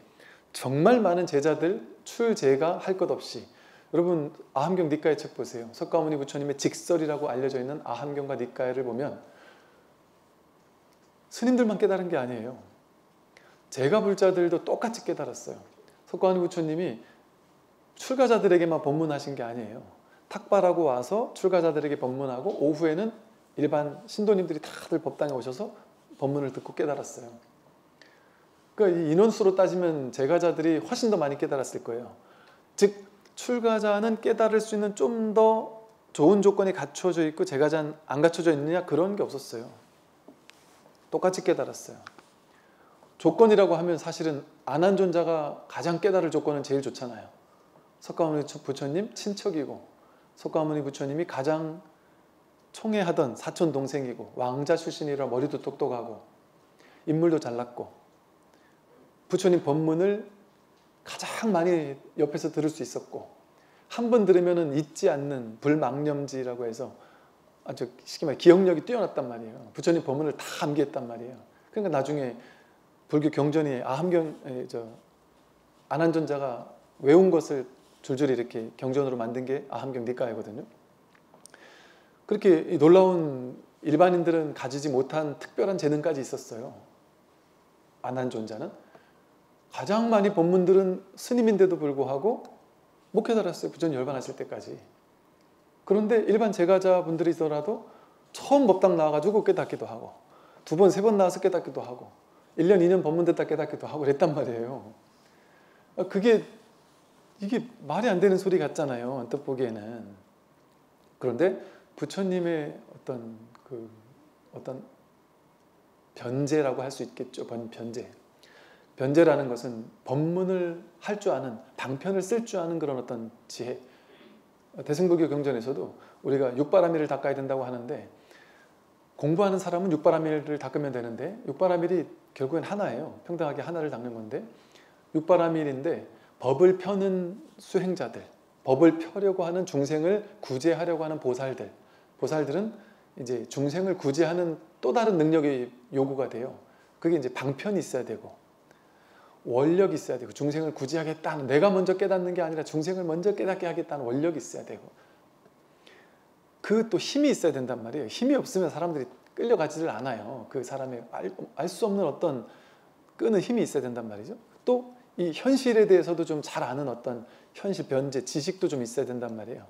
정말 많은 제자들 출제가 할 것 없이 여러분 아함경 닉가의 책 보세요. 석가모니 부처님의 직설이라고 알려져 있는 아함경과 닉가를 보면 스님들만 깨달은 게 아니에요. 제가불자들도 똑같이 깨달았어요. 석가모니 부처님이 출가자들에게만 법문하신 게 아니에요. 탁발하고 와서 출가자들에게 법문하고 오후에는 일반 신도님들이 다들 법당에 오셔서 법문을 듣고 깨달았어요. 그러니까 이 인원수로 따지면 제가자들이 훨씬 더 많이 깨달았을 거예요. 즉 출가자는 깨달을 수 있는 좀 더 좋은 조건이 갖춰져 있고 제가자는 안 갖춰져 있느냐, 그런 게 없었어요. 똑같이 깨달았어요. 조건이라고 하면 사실은 안한존자가 가장 깨달을 조건은 제일 좋잖아요. 석가모니 부처님 친척이고 석가모니 부처님이 가장 총애하던 사촌 동생이고 왕자 출신이라 머리도 똑똑하고 인물도 잘났고 부처님 법문을 가장 많이 옆에서 들을 수 있었고 한 번 들으면 잊지 않는 불망념지라고 해서 아주 쉽게 말해 기억력이 뛰어났단 말이에요. 부처님 법문을 다 암기했단 말이에요. 그러니까 나중에 불교 경전이 안한존자가 외운 것을 줄줄이 이렇게 경전으로 만든 게 아함경 닉가이거든요. 그렇게 놀라운 일반인들은 가지지 못한 특별한 재능까지 있었어요. 안한존자는 가장 많이 법문들은 스님인데도 불구하고 못 깨달았어요. 부처님 열반하실 때까지. 그런데 일반 제가자분들이더라도 처음 법당 나와가지고 깨닫기도 하고 두 번, 세 번 나와서 깨닫기도 하고 1년, 2년 법문 듣다 깨닫기도 하고 그랬단 말이에요. 이게 말이 안 되는 소리 같잖아요. 언뜻 보기에는. 그런데 부처님의 어떤 변제라고 할 수 있겠죠. 변제. 변제라는 것은 법문을 할 줄 아는, 방편을 쓸 줄 아는 그런 어떤 지혜. 대승불교 경전에서도 우리가 육바라밀을 닦아야 된다고 하는데 공부하는 사람은 육바라밀을 닦으면 되는데 육바라밀이 결국엔 하나예요. 평등하게 하나를 닦는 건데 육바라밀인데 법을 펴는 수행자들, 법을 펴려고 하는 중생을 구제하려고 하는 보살들은 이제 중생을 구제하는 또 다른 능력이 요구가 돼요. 그게 이제 방편이 있어야 되고 원력이 있어야 되고 중생을 구제하겠다는, 내가 먼저 깨닫는 게 아니라 중생을 먼저 깨닫게 하겠다는 원력이 있어야 되고 그 또 힘이 있어야 된단 말이에요. 힘이 없으면 사람들이 끌려가지를 않아요. 그 사람의 알 수 없는 어떤 끄는 힘이 있어야 된단 말이죠. 또 이 현실에 대해서도 좀 잘 아는 어떤 현실 변제, 지식도 좀 있어야 된단 말이에요.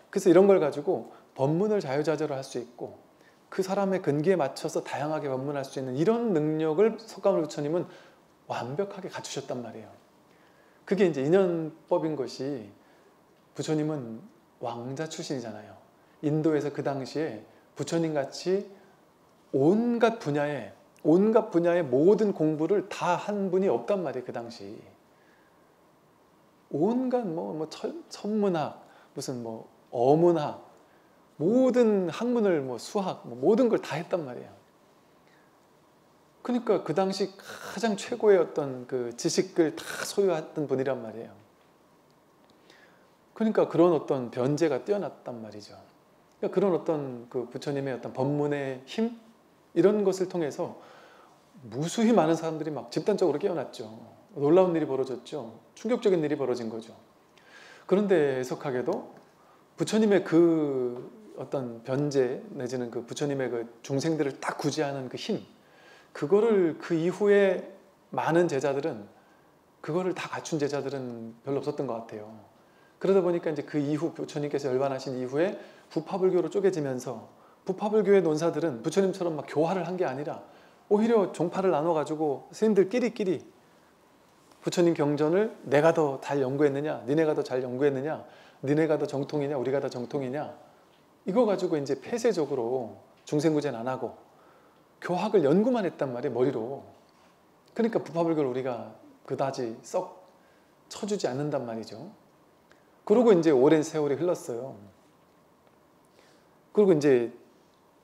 그래서 이런 걸 가지고 법문을 자유자재로 할 수 있고 그 사람의 근기에 맞춰서 다양하게 법문할 수 있는 이런 능력을 석가모니 부처님은 완벽하게 갖추셨단 말이에요. 그게 이제 인연법인 것이 부처님은 왕자 출신이잖아요. 인도에서 그 당시에 부처님같이 온갖 분야의 모든 공부를 다 한 분이 없단 말이에요. 그 당시 온갖 천문학, 무슨 어문학, 모든 학문을 수학 모든 걸 다 했단 말이에요. 그러니까 그 당시 가장 최고의 어떤 그 지식을 다 소유했던 분이란 말이에요. 그러니까 그런 어떤 변제가 뛰어났단 말이죠. 그러니까 그런 어떤 그 부처님의 어떤 법문의 힘 이런 것을 통해서 무수히 많은 사람들이 막 집단적으로 깨어났죠. 놀라운 일이 벌어졌죠. 충격적인 일이 벌어진 거죠. 그런데 애석하게도 부처님의 그 어떤 변제 내지는 그 부처님의 그 중생들을 딱 구제하는 그 힘, 그거를 그 이후에 많은 제자들은 그거를 다 갖춘 제자들은 별로 없었던 것 같아요. 그러다 보니까 이제 그 이후 부처님께서 열반하신 이후에 부파불교로 쪼개지면서 부파불교의 논사들은 부처님처럼 막 교화를 한 게 아니라 오히려 종파를 나눠가지고 스님들끼리 부처님 경전을 내가 더 잘 연구했느냐, 니네가 더 잘 연구했느냐, 니네가 더 정통이냐, 우리가 더 정통이냐, 이거 가지고 이제 폐쇄적으로 중생구제는 안 하고 교학을 연구만 했단 말이에요, 머리로. 그러니까 부파불교를 우리가 그다지 썩 쳐주지 않는단 말이죠. 그러고 이제 오랜 세월이 흘렀어요. 그리고 이제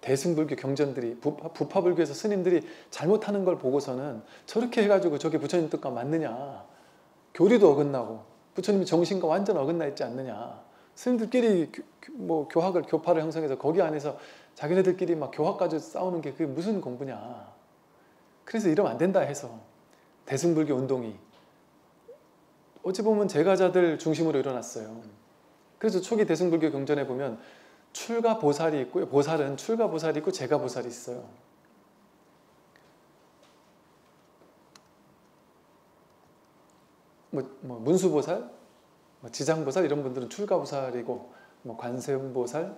대승불교 경전들이 부파불교에서 스님들이 잘못하는 걸 보고서는 저렇게 해가지고 저게 부처님 뜻과 맞느냐, 교리도 어긋나고 부처님의 정신과 완전 어긋나 있지 않느냐, 스님들끼리 교파를 형성해서 거기 안에서 자기네들끼리 막 교학 가지고 싸우는 게 그게 무슨 공부냐, 그래서 이러면 안 된다 해서 대승불교 운동이 어찌 보면 제가자들 중심으로 일어났어요. 그래서 초기 대승불교 경전에 보면 출가보살이 있고요. 보살은 출가보살이 있고 제가보살이 있어요. 문수보살, 지장보살 이런 분들은 출가보살이고 관세음보살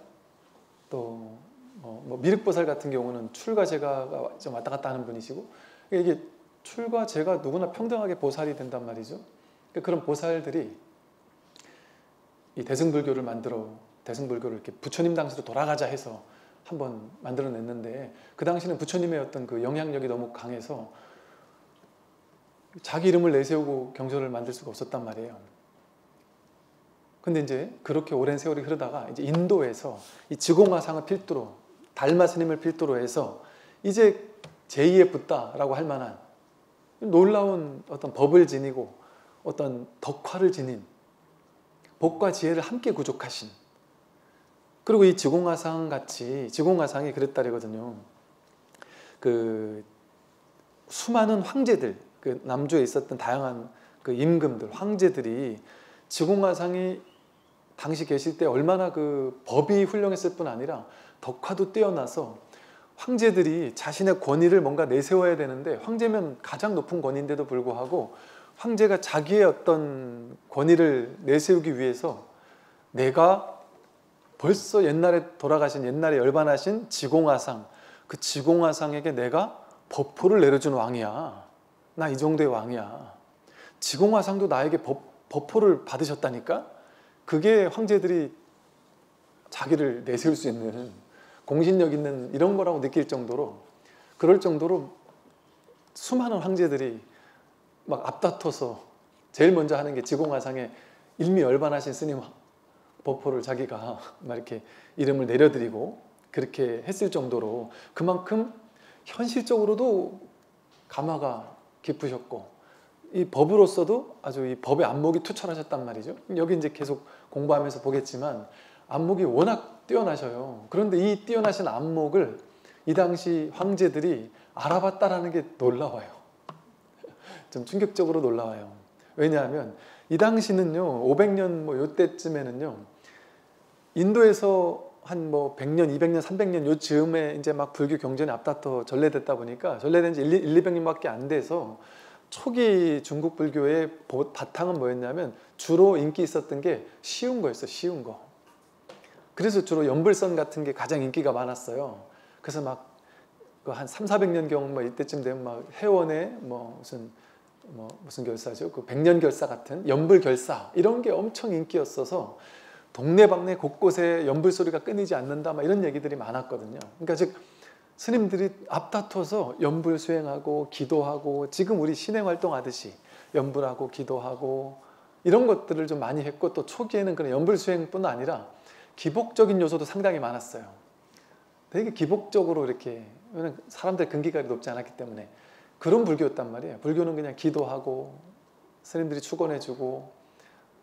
또 미륵보살 같은 경우는 출가 제가가 좀 왔다 갔다 하는 분이시고 이게 출가 제가 누구나 평등하게 보살이 된단 말이죠. 그런 보살들이 이 대승불교를 만들어 대승불교를 이렇게 부처님 당시로 돌아가자 해서 한번 만들어냈는데 그 당시는 부처님의 어떤 그 영향력이 너무 강해서 자기 이름을 내세우고 경전을 만들 수가 없었단 말이에요. 근데 이제 그렇게 오랜 세월이 흐르다가 이제 인도에서 이 지공화상을 필두로 달마 스님을 필두로 해서 이제 제2의 붓다라고 할 만한 놀라운 어떤 법을 지니고 어떤 덕화를 지닌 복과 지혜를 함께 구족하신 그리고 이 지공화상 같이 지공화상이 그랬다리거든요. 그 수많은 황제들 그 남조에 있었던 다양한 그 임금들 황제들이 지공화상이 당시 계실 때 얼마나 그 법이 훌륭했을 뿐 아니라 덕화도 뛰어나서 황제들이 자신의 권위를 뭔가 내세워야 되는데 황제면 가장 높은 권위인데도 불구하고 황제가 자기의 어떤 권위를 내세우기 위해서 내가 벌써 옛날에 돌아가신 옛날에 열반하신 지공화상 그 지공화상에게 내가 법포를 내려준 왕이야. 나 이 정도의 왕이야. 지공화상도 나에게 법포를 받으셨다니까? 그게 황제들이 자기를 내세울 수 있는 공신력 있는 이런 거라고 느낄 정도로 그럴 정도로 수많은 황제들이 막 앞다퉈서 제일 먼저 하는 게 지공화상에 일미열반하신 스님 법포를 자기가 막 이렇게 이름을 내려드리고 그렇게 했을 정도로 그만큼 현실적으로도 감화가 깊으셨고 이 법으로서도 아주 이 법의 안목이 투철하셨단 말이죠. 여기 이제 계속 공부하면서 보겠지만 안목이 워낙 뛰어나셔요. 그런데 이 뛰어나신 안목을 이 당시 황제들이 알아봤다라는 게 놀라워요. 좀 충격적으로 놀라워요. 왜냐하면 이 당시는요 500년 요때쯤에는요 인도에서 한 100년, 200년, 300년 요 즈음에 이제 막 불교 경전이 앞다퉈 전래됐다 보니까 전래된 지 1, 200년밖에 안 돼서 초기 중국 불교의 바탕은 뭐였냐면 주로 인기 있었던 게 쉬운 거였어요. 쉬운 거. 그래서 주로 연불선 같은 게 가장 인기가 많았어요. 그래서 막 한 3, 400년경 이때쯤 되면 막 해원에 무슨 결사죠? 그 백년결사 같은 연불결사 이런 게 엄청 인기였어서 동네방네 곳곳에 연불 소리가 끊이지 않는다 막 이런 얘기들이 많았거든요. 그러니까 즉 스님들이 앞다퉈서 연불 수행하고 기도하고 지금 우리 신행활동 하듯이 연불하고 기도하고 이런 것들을 좀 많이 했고 또 초기에는 그런 연불 수행뿐 아니라 기복적인 요소도 상당히 많았어요. 되게 기복적으로 이렇게 사람들 근기가 높지 않았기 때문에 그런 불교였단 말이에요. 불교는 그냥 기도하고 스님들이 축원해주고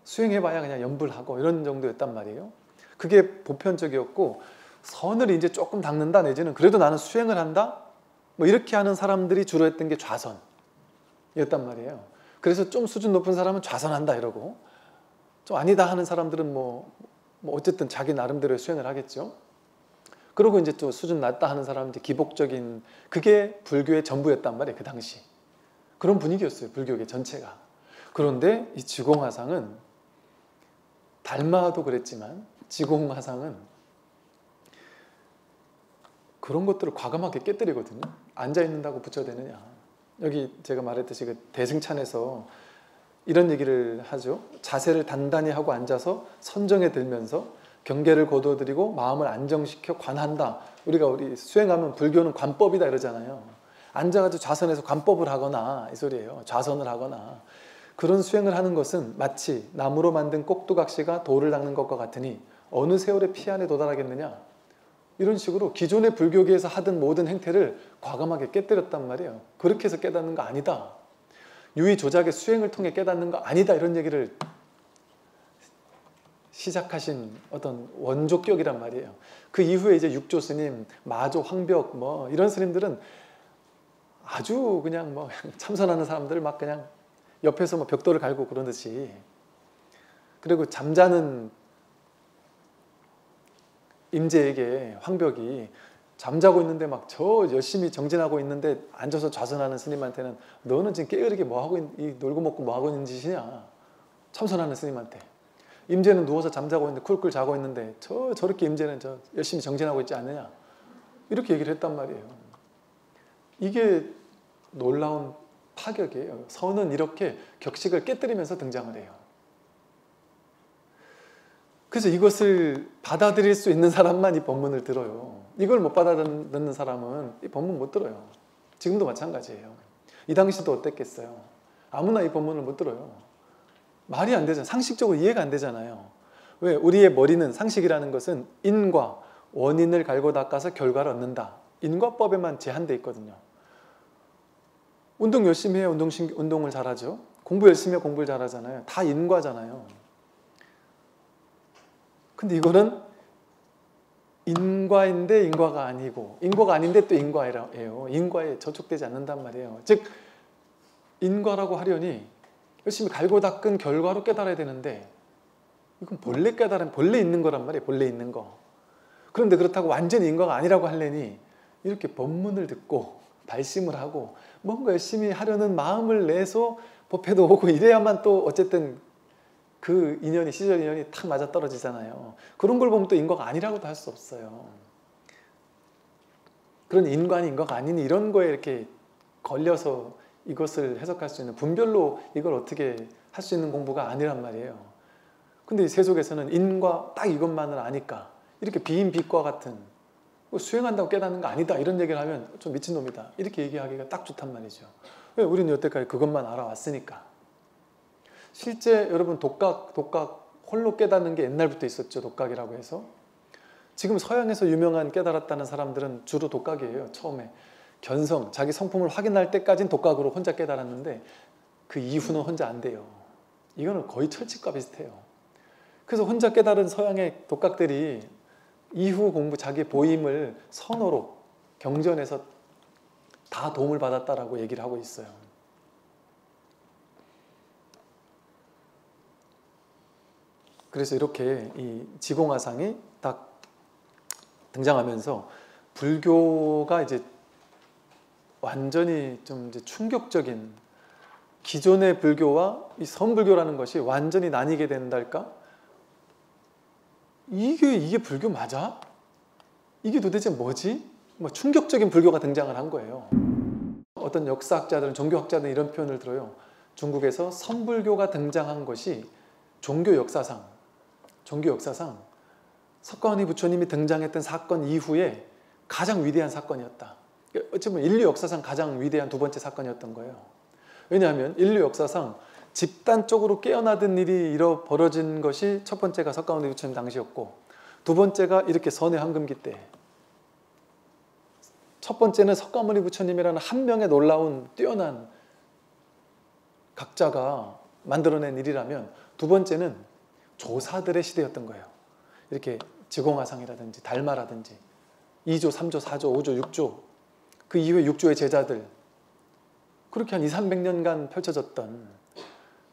수행해봐야 그냥 연불하고 이런 정도였단 말이에요. 그게 보편적이었고 선을 이제 조금 닦는다 내지는 그래도 나는 수행을 한다 이렇게 하는 사람들이 주로 했던 게 좌선이었단 말이에요. 그래서 좀 수준 높은 사람은 좌선한다 이러고 좀 아니다 하는 사람들은 어쨌든 자기 나름대로의 수행을 하겠죠. 그리고 이제 또 수준 낮다 하는 사람은 이제 기복적인 그게 불교의 전부였단 말이에요. 그 당시 그런 분위기였어요. 불교계 전체가. 그런데 이 지공화상은 달마도 그랬지만 지공화상은 그런 것들을 과감하게 깨뜨리거든요. 앉아있는다고 부처되느냐. 여기 제가 말했듯이 그 대승찬에서 이런 얘기를 하죠. 자세를 단단히 하고 앉아서 선정에 들면서 경계를 거두어들이고 마음을 안정시켜 관한다. 우리 수행하면 불교는 관법이다 이러잖아요. 앉아가지고 좌선에서 관법을 하거나 이 소리예요. 좌선을 하거나 그런 수행을 하는 것은 마치 나무로 만든 꼭두각시가 돌을 닦는 것과 같으니 어느 세월에 피안에 도달하겠느냐. 이런 식으로 기존의 불교계에서 하던 모든 행태를 과감하게 깨뜨렸단 말이에요. 그렇게 해서 깨닫는 거 아니다. 유의 조작의 수행을 통해 깨닫는 거 아니다. 이런 얘기를 시작하신 어떤 원조격이란 말이에요. 그 이후에 이제 육조 스님, 마조, 황벽 이런 스님들은 아주 그냥 참선하는 사람들 막 그냥 옆에서 벽돌을 갈고 그러듯이 그리고 잠자는 임재에게 황벽이 잠자고 있는데 막 저 열심히 정진하고 있는데 앉아서 좌선하는 스님한테는 너는 지금 깨어르게 뭐하고 놀고 먹고 뭐하고 있는 짓이냐, 참선하는 스님한테. 임재는 누워서 잠자고 있는데 쿨쿨 자고 있는데 저렇게 임재는 열심히 정진하고 있지 않느냐, 이렇게 얘기를 했단 말이에요. 이게 놀라운 파격이에요. 선은 이렇게 격식을 깨뜨리면서 등장을 해요. 그래서 이것을 받아들일 수 있는 사람만 이 법문을 들어요. 이걸 못 받아듣는 사람은 이 법문 못 들어요. 지금도 마찬가지예요. 이 당시도 어땠겠어요? 아무나 이 법문을 못 들어요. 말이 안 되잖아요. 상식적으로 이해가 안 되잖아요. 왜? 우리의 머리는, 상식이라는 것은 인과 원인을 갈고 닦아서 결과를 얻는다, 인과법에만 제한되어 있거든요. 운동 열심히 해야 운동을 잘하죠. 공부 열심히 해야 공부를 잘하잖아요. 다 인과잖아요. 근데 이거는 인과인데 인과가 아니고, 인과가 아닌데 또 인과예요. 인과에 저촉되지 않는단 말이에요. 즉 인과라고 하려니 열심히 갈고 닦은 결과로 깨달아야 되는데, 이건 본래 깨달은, 본래 있는 거란 말이에요. 본래 있는 거. 그런데 그렇다고 완전히 인과가 아니라고 하려니 이렇게 법문을 듣고 발심을 하고 뭔가 열심히 하려는 마음을 내서 법회도 오고 이래야만 또 어쨌든 그 인연이, 시절 인연이 탁 맞아 떨어지잖아요. 그런 걸 보면 또 인과가 아니라고도 할 수 없어요. 그런 인과니 인과가 아니니 이런 거에 이렇게 걸려서 이것을 해석할 수 있는, 분별로 이걸 어떻게 할 수 있는 공부가 아니란 말이에요. 근데 이 세속에서는 인과 딱 이것만을 아니까 이렇게 비인비과 같은, 수행한다고 깨닫는 거 아니다 이런 얘기를 하면 좀 미친놈이다 이렇게 얘기하기가 딱 좋단 말이죠. 왜? 우리는 여태까지 그것만 알아왔으니까. 실제 여러분 독각 홀로 깨닫는 게 옛날부터 있었죠. 독각이라고 해서. 지금 서양에서 유명한 깨달았다는 사람들은 주로 독각이에요. 처음에 견성, 자기 성품을 확인할 때까지는 독각으로 혼자 깨달았는데 그 이후는 혼자 안 돼요. 이거는 거의 철칙과 비슷해요. 그래서 혼자 깨달은 서양의 독각들이 이후 공부, 자기 보임을 선어로 경전에서 다 도움을 받았다라고 얘기를 하고 있어요. 그래서 이렇게 이 지공화상이 딱 등장하면서 불교가 이제 완전히 좀 이제 충격적인, 기존의 불교와 이 선불교라는 것이 완전히 나뉘게 된달까? 이게 불교 맞아? 이게 도대체 뭐지? 뭐 충격적인 불교가 등장을 한 거예요. 어떤 역사학자들은, 종교학자들은 이런 표현을 들어요. 중국에서 선불교가 등장한 것이 종교 역사상 석가모니 부처님이 등장했던 사건 이후에 가장 위대한 사건이었다. 어찌 보면 인류 역사상 가장 위대한 두 번째 사건이었던 거예요. 왜냐하면 인류 역사상 집단적으로 깨어나던 일이 벌어진 것이 첫 번째가 석가모니 부처님 당시였고, 두 번째가 이렇게 선의 황금기 때. 첫 번째는 석가모니 부처님이라는 한 명의 놀라운 뛰어난 각자가 만들어낸 일이라면, 두 번째는 조사들의 시대였던 거예요. 이렇게 지공화상이라든지 달마라든지 2조, 3조, 4조, 5조, 6조, 그 이후에 6조의 제자들, 그렇게 한 200~300년간 펼쳐졌던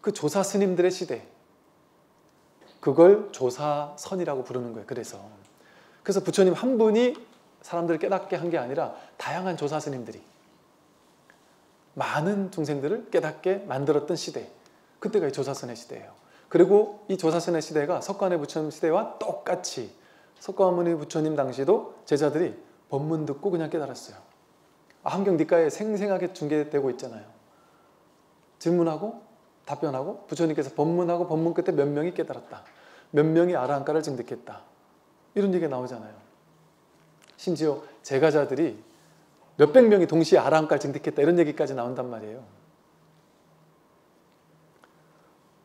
그 조사 스님들의 시대, 그걸 조사선이라고 부르는 거예요. 그래서 부처님 한 분이 사람들을 깨닫게 한 게 아니라 다양한 조사 스님들이 많은 중생들을 깨닫게 만들었던 시대, 그때가 이 조사선의 시대예요. 그리고 이 조사선의 시대가 석가모니 부처님 시대와 똑같이 석가모니 부처님 당시도 제자들이 법문 듣고 그냥 깨달았어요. 한경니까에 생생하게 중계되고 있잖아요. 질문하고 답변하고 부처님께서 법문하고 법문 끝에 몇 명이 깨달았다, 몇 명이 아라한가를 증득했다, 이런 얘기가 나오잖아요. 심지어 제가자들이 몇백 명이 동시에 아라한가를 증득했다, 이런 얘기까지 나온단 말이에요.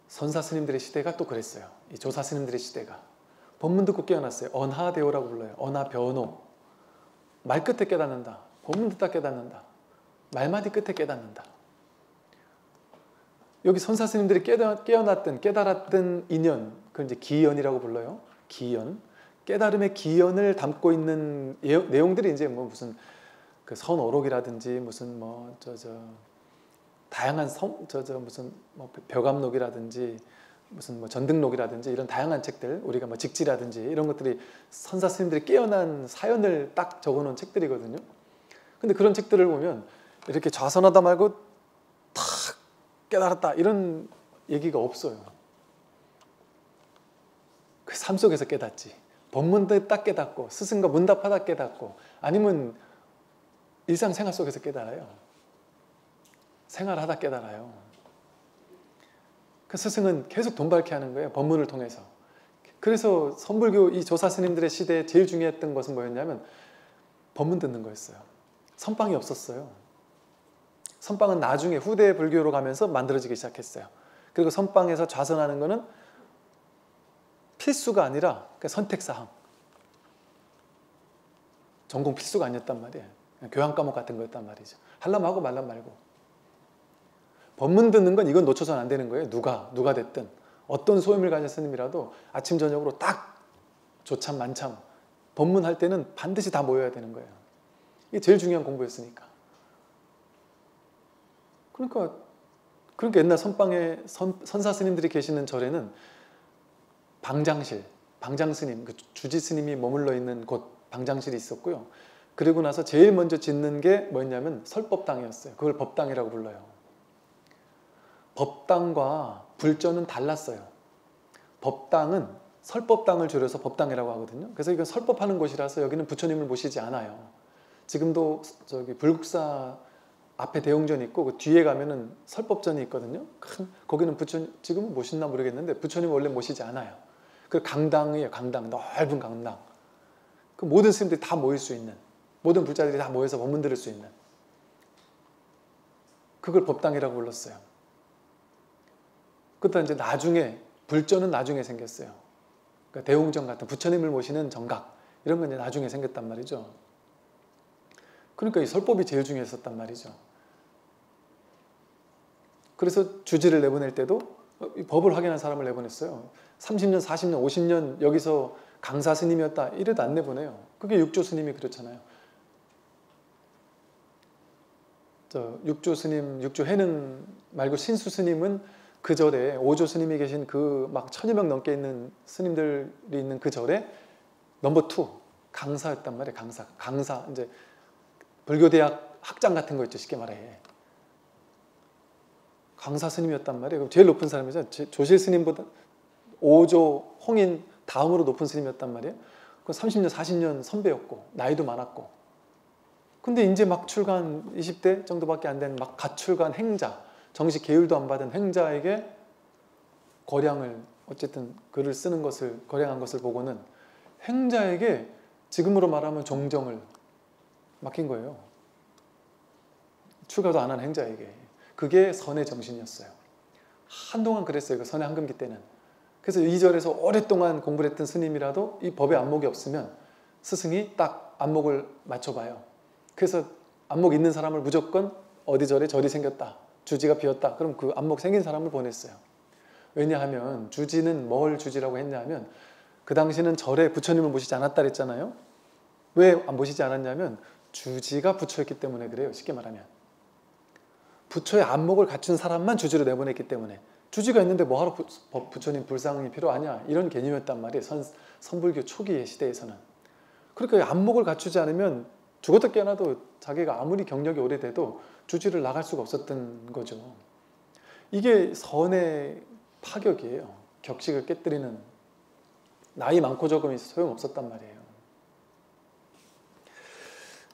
선사 스님들의 시대가 또 그랬어요. 이 조사 스님들의 시대가 법문 듣고 깨어났어요. 언하대오라고 불러요. 언하변호. 말 끝에 깨닫는다. 법문 듣다 깨닫는다. 말마디 끝에 깨닫는다. 여기 선사 스님들이 깨달았던 인연, 그걸 이제 기연이라고 불러요. 기연. 깨달음의 기연을 담고 있는 내용들이 이제 뭐 무슨 그 선어록이라든지 무슨 다양한 무슨 뭐 벼감록이라든지 무슨 뭐 전등록이라든지 이런 다양한 책들, 우리가 뭐 직지라든지 이런 것들이 선사 스님들이 깨어난 사연을 딱 적어놓은 책들이거든요. 근데 그런 책들을 보면 이렇게 좌선하다 말고 탁 깨달았다 이런 얘기가 없어요. 그 삶 속에서 깨닫지. 법문도 딱 깨닫고 스승과 문답하다 깨닫고 아니면 일상생활 속에서 깨달아요. 생활하다 깨달아요. 그 스승은 계속 돈 밝게 하는 거예요. 법문을 통해서. 그래서 선불교 이 조사 스님들의 시대에 제일 중요했던 것은 뭐였냐면 법문 듣는 거였어요. 선방이 없었어요. 선방은 나중에 후대 불교로 가면서 만들어지기 시작했어요. 그리고 선방에서 좌선하는 거는 필수가 아니라 선택사항. 전공 필수가 아니었단 말이에요. 교양 과목 같은 거였단 말이죠. 하려면 하고 말라면 말고. 법문 듣는 건 이건 놓쳐서는 안 되는 거예요. 누가 됐든. 어떤 소임을 가진 스님이라도 아침 저녁으로 딱 조참 만참 법문할 때는 반드시 다 모여야 되는 거예요. 이게 제일 중요한 공부였으니까. 그러니까 옛날 선방에 선사 스님들이 계시는 절에는 방장스님, 그 주지 스님이 머물러 있는 곳 방장실이 있었고요. 그리고 나서 제일 먼저 짓는 게 뭐였냐면 설법당이었어요. 그걸 법당이라고 불러요. 법당과 불전은 달랐어요. 법당은 설법당을 줄여서 법당이라고 하거든요. 그래서 이건 설법하는 곳이라서 여기는 부처님을 모시지 않아요. 지금도 저기 불국사 앞에 대웅전이 있고 그 뒤에 가면은 설법전이 있거든요. 거기는 부처님 지금은 모시나 모르겠는데 부처님 원래 모시지 않아요. 그 강당이에요. 강당, 넓은 강당. 그 모든 스님들이 다 모일 수 있는, 모든 불자들이 다 모여서 법문 들을 수 있는, 그걸 법당이라고 불렀어요. 그러다 이제 나중에 불전은 나중에 생겼어요. 그러니까 대웅전 같은 부처님을 모시는 정각 이런 건 이제 나중에 생겼단 말이죠. 그러니까 이 설법이 제일 중요했었단 말이죠. 그래서 주지를 내보낼 때도 법을 확인한 사람을 내보냈어요. 30년, 40년, 50년 여기서 강사 스님이었다 이래도 안 내보내요. 그게 육조 스님이 그렇잖아요. 육조 스님, 육조 해는 말고 신수 스님은 그 절에 오조 스님이 계신 그 막 1000여 명 넘게 있는 스님들이 있는 그 절에 넘버 2 강사였단 말이에요. 강사 이제 불교대학 학장 같은 거 있죠. 쉽게 말해. 강사 스님이었단 말이에요. 그럼 제일 높은 사람이죠. 조실 스님보다 오조, 홍인 다음으로 높은 스님이었단 말이에요. 그 30년, 40년 선배였고 나이도 많았고. 근데 이제 막 출간 20대 정도밖에 안 된 막 갓 출간 행자, 정식 계율도 안 받은 행자에게 거량을 어쨌든 글을 쓰는 것을 거량한 것을 보고는 행자에게 지금으로 말하면 종정을 맡긴 거예요. 출가도 안 한 행자에게. 그게 선의 정신이었어요. 한동안 그랬어요. 그 선의 한금기 때는. 그래서 이 절에서 오랫동안 공부를 했던 스님이라도 이 법에 안목이 없으면 스승이 딱 안목을 맞춰봐요. 그래서 안목 있는 사람을 무조건 어디 절에 절이 생겼다. 주지가 비었다. 그럼 그 안목 생긴 사람을 보냈어요. 왜냐하면 주지는 뭘 주지라고 했냐면 그 당시는 절에 부처님을 모시지 않았다 그랬잖아요. 왜 안 모시지 않았냐면 주지가 부처였기 때문에 그래요. 쉽게 말하면. 부처의 안목을 갖춘 사람만 주지로 내보냈기 때문에 주지가 있는데 뭐하러 부처님 불상이 필요하냐 이런 개념이었단 말이에요. 선불교 초기의 시대에서는. 그러니까 안목을 갖추지 않으면 죽었다 깨어나도 자기가 아무리 경력이 오래돼도 주지를 나갈 수가 없었던 거죠. 이게 선의 파격이에요. 격식을 깨뜨리는. 나이 많고 적음이 소용없었단 말이에요.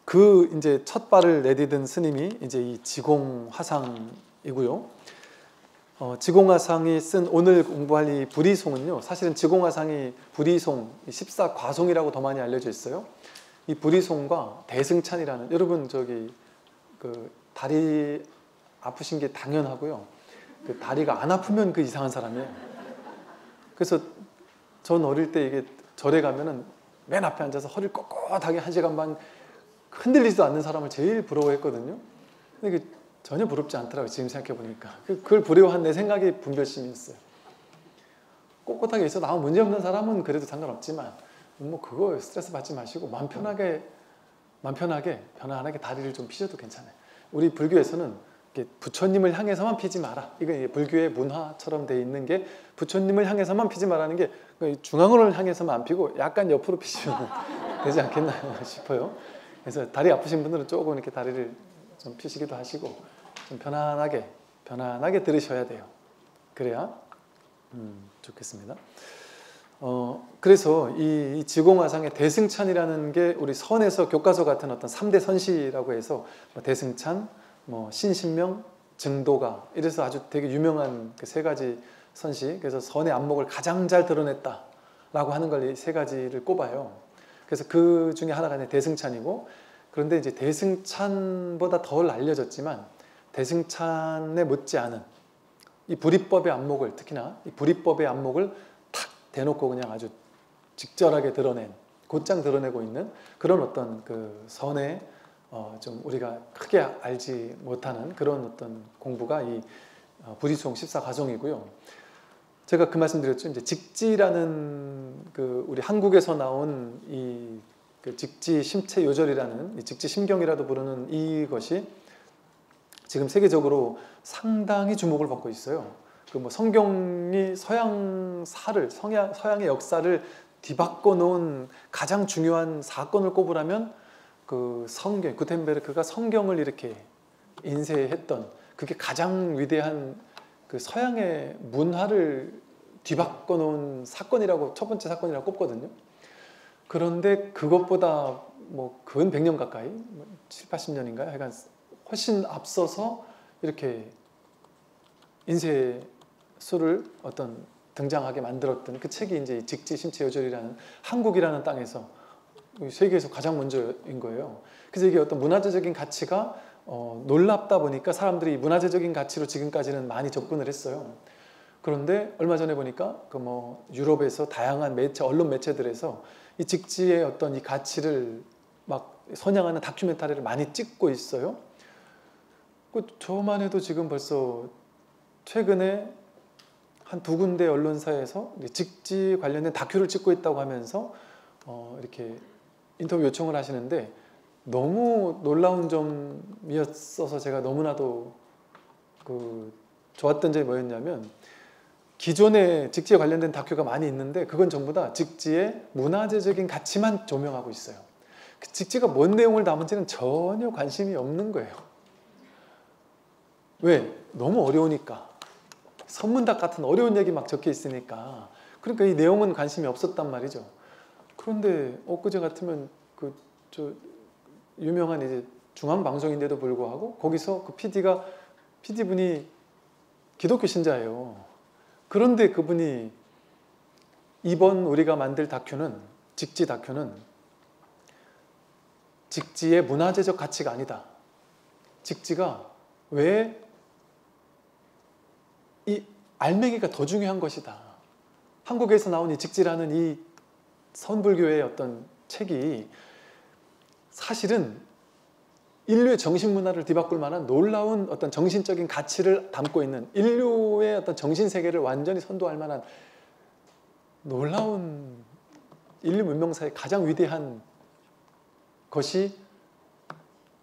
그 이제 첫 발을 내디딘 스님이 이제 이 지공화상이고요. 지공화상이 쓴 오늘 공부할 이 불이송은요. 사실은 지공화상이 불이송, 14과송이라고 더 많이 알려져 있어요. 이 불이송과 대승찬이라는 여러분 저기 그 다리 아프신 게 당연하고요. 그 다리가 안 아프면 그 이상한 사람이에요. 그래서 전 어릴 때 이게 절에 가면은 맨 앞에 앉아서 허리를 꼿꼿하게 1시간 반 흔들리지도 않는 사람을 제일 부러워했거든요. 근데 이게 전혀 부럽지 않더라고요. 지금 생각해보니까. 그걸 부러워한 내 생각이 분별심이었어요. 꼿꼿하게 있어도 아무 문제없는 사람은 그래도 상관없지만 뭐 그거 스트레스 받지 마시고 마음 편하게 편안하게 다리를 좀 피셔도 괜찮아요. 우리 불교에서는 부처님을 향해서만 피지 마라. 이거 불교의 문화처럼 돼 있는 게 부처님을 향해서만 피지 마라는 게 중앙을 향해서만 안 피고 약간 옆으로 피시면 되지 않겠나 싶어요. 그래서 다리 아프신 분들은 조금 이렇게 다리를 좀 피시기도 하시고 좀 편안하게 들으셔야 돼요. 그래야 좋겠습니다. 그래서 이 지공화상의 대승찬이라는 게 우리 선에서 교과서 같은 어떤 3대 선시라고 해서 대승찬, 신신명, 증도가 이래서 아주 되게 유명한 그 세 가지 선시, 그래서 선의 안목을 가장 잘 드러냈다라고 하는 걸 이 세 가지를 꼽아요. 그래서 그 중에 하나가 대승찬이고, 그런데 이제 대승찬보다 덜 알려졌지만 대승찬에 못지않은 이 불이법의 안목을, 특히나 이 불이법의 안목을 탁 대놓고 그냥 아주 직절하게 드러낸, 곧장 드러내고 있는 그런 어떤 그 선의 좀 우리가 크게 알지 못하는 그런 어떤 공부가 이 부지수홍 14가종이고요. 제가 그 말씀드렸죠. 이제 직지라는 그 우리 한국에서 나온 그 직지 심체 요절이라는 이 직지 심경이라도 부르는 이것이 지금 세계적으로 상당히 주목을 받고 있어요. 그 성경이 서양의 역사를 뒤바꿔 놓은 가장 중요한 사건을 꼽으라면 그 성경, 구텐베르크가 성경을 이렇게 인쇄했던 그게 가장 위대한 그 서양의 문화를 뒤바꿔 놓은 사건이라고, 첫 번째 사건이라고 꼽거든요. 그런데 그것보다 근 100년 가까이, 7, 80년인가요? 하여간 훨씬 앞서서 이렇게 인쇄술을 등장하게 만들었던 그 책이 이제 직지심체요절이라는 한국이라는 땅에서 세계에서 가장 먼저인 거예요. 그래서 이게 어떤 문화재적인 가치가 놀랍다 보니까 사람들이 문화재적인 가치로 지금까지는 많이 접근을 했어요. 그런데 얼마 전에 보니까 유럽에서 다양한 언론 매체들에서 이 직지의 어떤 이 가치를 막 선양하는 다큐멘터리를 많이 찍고 있어요. 저만 해도 지금 벌써 최근에 한 2군데 언론사에서 직지 관련된 다큐를 찍고 있다고 하면서 이렇게 인터뷰 요청을 하시는데, 너무 놀라운 점이었어서 제가 너무나도 좋았던 점이 뭐였냐면, 기존에 직지에 관련된 다큐가 많이 있는데 그건 전부 다 직지의 문화재적인 가치만 조명하고 있어요. 그 직지가 뭔 내용을 담은지는 전혀 관심이 없는 거예요. 왜? 너무 어려우니까. 선문답 같은 어려운 얘기 막 적혀 있으니까. 그러니까 이 내용은 관심이 없었단 말이죠. 그런데 엊그제 같으면 유명한 이제 중앙방송인데도 불구하고 거기서 그 PD분이 기독교 신자예요. 그런데 그분이 이번 우리가 만들 다큐는, 직지 다큐는 직지의 문화재적 가치가 아니다. 직지가 왜 이 알맹이가 더 중요한 것이다. 한국에서 나온 이 직지라는 이 선불교의 어떤 책이 사실은 인류의 정신문화를 뒤바꿀 만한 놀라운 어떤 정신적인 가치를 담고 있는, 인류의 어떤 정신세계를 완전히 선도할 만한 놀라운 인류 문명사의 가장 위대한 것이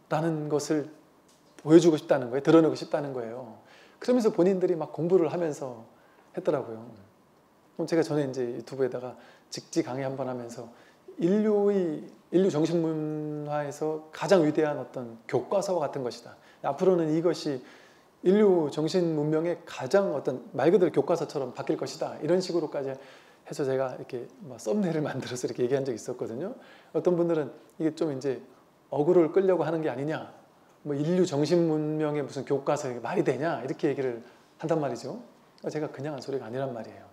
라는 것을 보여주고 싶다는 거예요. 드러내고 싶다는 거예요. 그러면서 본인들이 막 공부를 하면서 했더라고요. 그럼 제가 전에 이제 유튜브에다가 직지 강의 한번 하면서 인류 정신문화에서 가장 위대한 어떤 교과서와 같은 것이다. 앞으로는 이것이 인류 정신문명의 가장 어떤 말 그대로 교과서처럼 바뀔 것이다. 이런 식으로까지 해서 제가 이렇게 썸네일을 만들어서 이렇게 얘기한 적이 있었거든요. 어떤 분들은 이게 좀 이제 어그로를 끌려고 하는 게 아니냐. 인류 정신문명의 무슨 교과서 말이 되냐. 이렇게 얘기를 한단 말이죠. 제가 그냥 한 소리가 아니란 말이에요.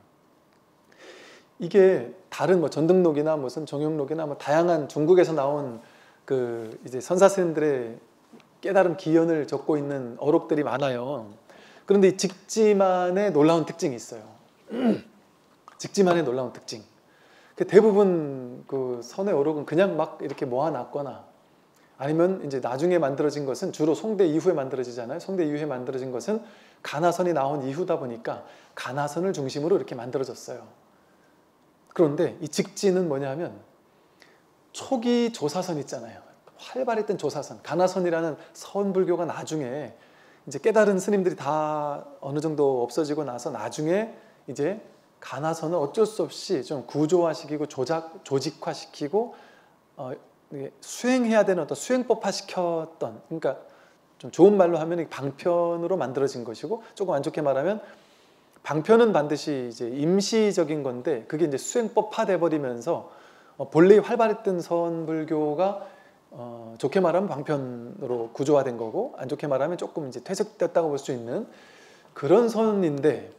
이게 다른 전등록이나 무슨 정용록이나 다양한 중국에서 나온 그 이제 선사스님들의 깨달음 기연을 적고 있는 어록들이 많아요. 그런데 이 직지만의 놀라운 특징이 있어요. 직지만의 놀라운 특징. 대부분 그 선의 어록은 그냥 막 이렇게 모아놨거나 아니면 이제 나중에 만들어진 것은 주로 송대 이후에 만들어지잖아요. 송대 이후에 만들어진 것은 가나선이 나온 이후다 보니까 가나선을 중심으로 이렇게 만들어졌어요. 그런데 이 직지는 뭐냐면 초기 조사선 있잖아요. 활발했던 조사선, 가나선이라는 선불교가 나중에 이제 깨달은 스님들이 다 어느 정도 없어지고 나서 나중에 이제 가나선을 어쩔 수 없이 좀 구조화시키고 조직화시키고 이게 수행해야 되는 어떤 수행법화 시켰던, 그러니까 좀 좋은 말로 하면 방편으로 만들어진 것이고, 조금 안 좋게 말하면 방편은 반드시 이제 임시적인 건데 그게 이제 수행법화돼 버리면서 본래 활발했던 선불교가 좋게 말하면 방편으로 구조화된 거고, 안 좋게 말하면 조금 이제 퇴색됐다고 볼 수 있는 그런 선인데,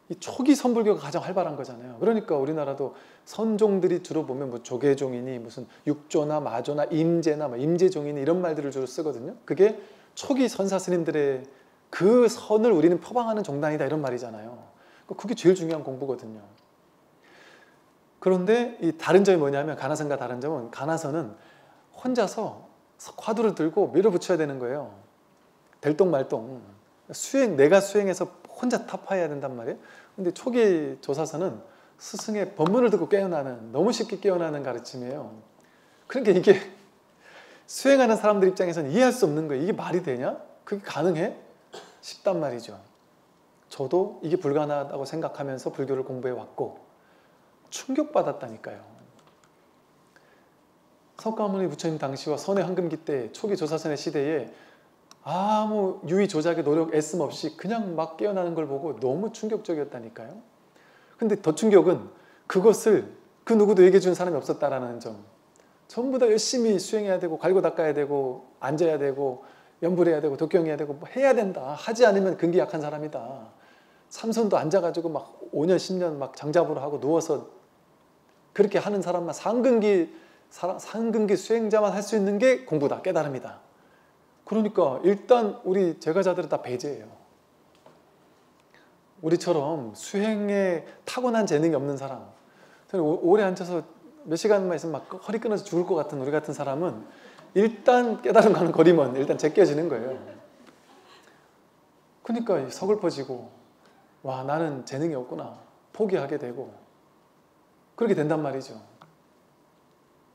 이 초기 선불교가 가장 활발한 거잖아요. 그러니까 우리나라도 선종들이 주로 보면 뭐 조계종이니 무슨 육조나 마조나 임제나 뭐 임제종이니 이런 말들을 주로 쓰거든요. 그게 초기 선사 스님들의 그 선을 우리는 표방하는 종단이다 이런 말이잖아요. 그게 제일 중요한 공부거든요. 그런데 이 다른 점이 뭐냐면, 가나선과 다른 점은, 가나선은 혼자서 화두를 들고 밀어붙여야 되는 거예요. 될똥말똥. 내가 수행해서 혼자 타파해야 된단 말이에요. 근데 초기 조사서는 스승의 법문을 듣고 깨어나는, 너무 쉽게 깨어나는 가르침이에요. 그러니까 이게 수행하는 사람들 입장에서는 이해할 수 없는 거예요. 이게 말이 되냐? 그게 가능해? 쉽단 말이죠. 저도 이게 불가능하다고 생각하면서 불교를 공부해 왔고 충격받았다니까요. 석가모니 부처님 당시와 선의 황금기 때 초기 조사선의 시대에 아무 유의 조작의 노력 애씀 없이 그냥 막 깨어나는 걸 보고 너무 충격적이었다니까요. 근데 더 충격은 그것을 그 누구도 얘기해 준 사람이 없었다라는 점. 전부 다 열심히 수행해야 되고 갈고 닦아야 되고 앉아야 되고 연불해야 되고 독경해야 되고 뭐 해야 된다. 하지 않으면 근기 약한 사람이다. 삼손도 앉아가지고 막 5년 10년 막 장잡으로 하고 누워서 그렇게 하는 사람만 상근기 수행자만 할 수 있는 게 공부다, 깨달음이다. 그러니까 일단 우리 제가자들은 다 배제예요. 우리처럼 수행에 타고난 재능이 없는 사람, 오래 앉아서 몇 시간만 있으면 막 허리 끊어서 죽을 것 같은 우리 같은 사람은 일단 깨달음과는 거리면 일단 제껴지는 거예요. 그러니까 서글퍼지고, 와, 나는 재능이 없구나, 포기하게 되고 그렇게 된단 말이죠.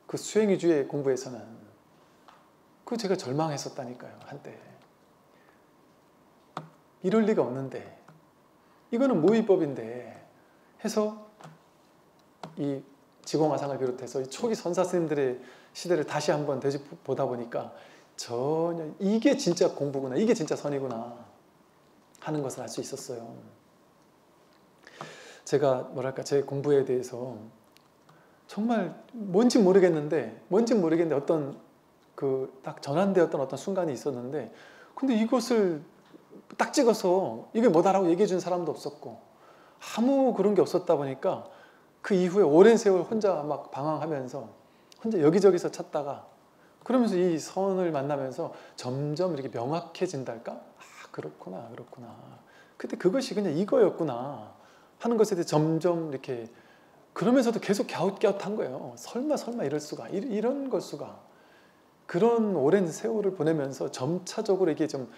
그 수행 위주의 공부에서는. 그 제가 절망했었다니까요, 한때. 이럴 리가 없는데, 이거는 무위법인데 해서 이 지공화상을 비롯해서 이 초기 선사 스님들의 시대를 다시 한번 되짚어보다 보니까 전혀 이게 진짜 공부구나, 이게 진짜 선이구나 하는 것을 알 수 있었어요. 제가 뭐랄까, 제 공부에 대해서 정말 뭔지 모르겠는데 어떤 딱 전환되었던 어떤 순간이 있었는데, 근데 이것을 딱 찍어서 이게 뭐다라고 얘기해 준 사람도 없었고 아무 그런 게 없었다 보니까 그 이후에 오랜 세월 혼자 막 방황하면서 혼자 여기저기서 찾다가, 그러면서 이 선을 만나면서 점점 이렇게 명확해진달까? 아, 그렇구나. 근데 그것이 그냥 이거였구나 하는 것에 대해 점점 이렇게, 그러면서도 계속 갸웃갸웃한 거예요. 설마 이럴 수가, 이런 걸 수가. 그런 오랜 세월을 보내면서 점차적으로 이게 좀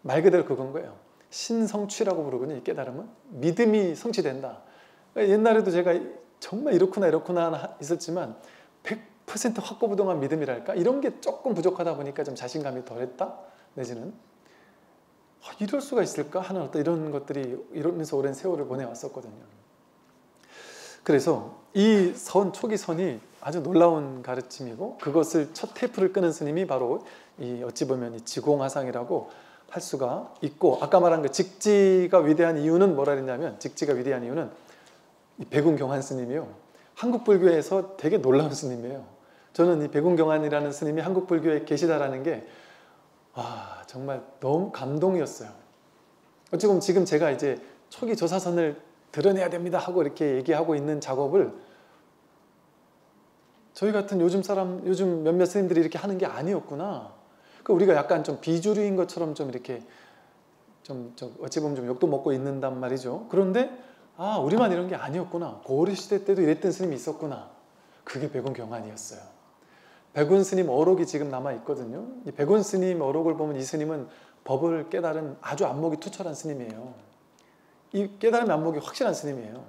말 그대로 그건 거예요. 신성취라고 부르거든요. 이 깨달음은 믿음이 성취된다. 옛날에도 제가 정말 이렇구나 있었지만 100% 확고부동한 믿음이랄까, 이런 게 조금 부족하다 보니까 좀 자신감이 덜했다, 내지는 이럴 수가 있을까 하는 어떤 이런 것들이 이러면서 오랜 세월을 보내왔었거든요. 그래서 이 초기 선이 아주 놀라운 가르침이고, 그것을 첫 테이프를 끄는 스님이 바로 이 어찌 보면 이 지공화상이라고 할 수가 있고, 아까 말한 그 직지가 위대한 이유는 뭐라 그랬냐면, 직지가 위대한 이유는 이 백운경환 스님이요, 한국 불교에서 되게 놀라운 스님이에요. 저는 이 백운경환이라는 스님이 한국 불교에 계시다라는 게 정말 너무 감동이었어요. 어찌 보면 지금 제가 이제 초기 조사선을 드러내야 됩니다 하고 이렇게 얘기하고 있는 작업을 저희 같은 요즘 몇몇 스님들이 이렇게 하는 게 아니었구나. 그러니까 우리가 약간 좀 비주류인 것처럼 좀 이렇게 좀 어찌 보면 좀 욕도 먹고 있는단 말이죠. 그런데 우리만 이런 게 아니었구나. 고려시대 때도 이랬던 스님이 있었구나. 그게 백운경환이었어요. 백운 스님 어록이 지금 남아 있거든요. 이 백운 스님 어록을 보면 이 스님은 법을 깨달은 아주 안목이 투철한 스님이에요. 이 깨달음의 안목이 확실한 스님이에요.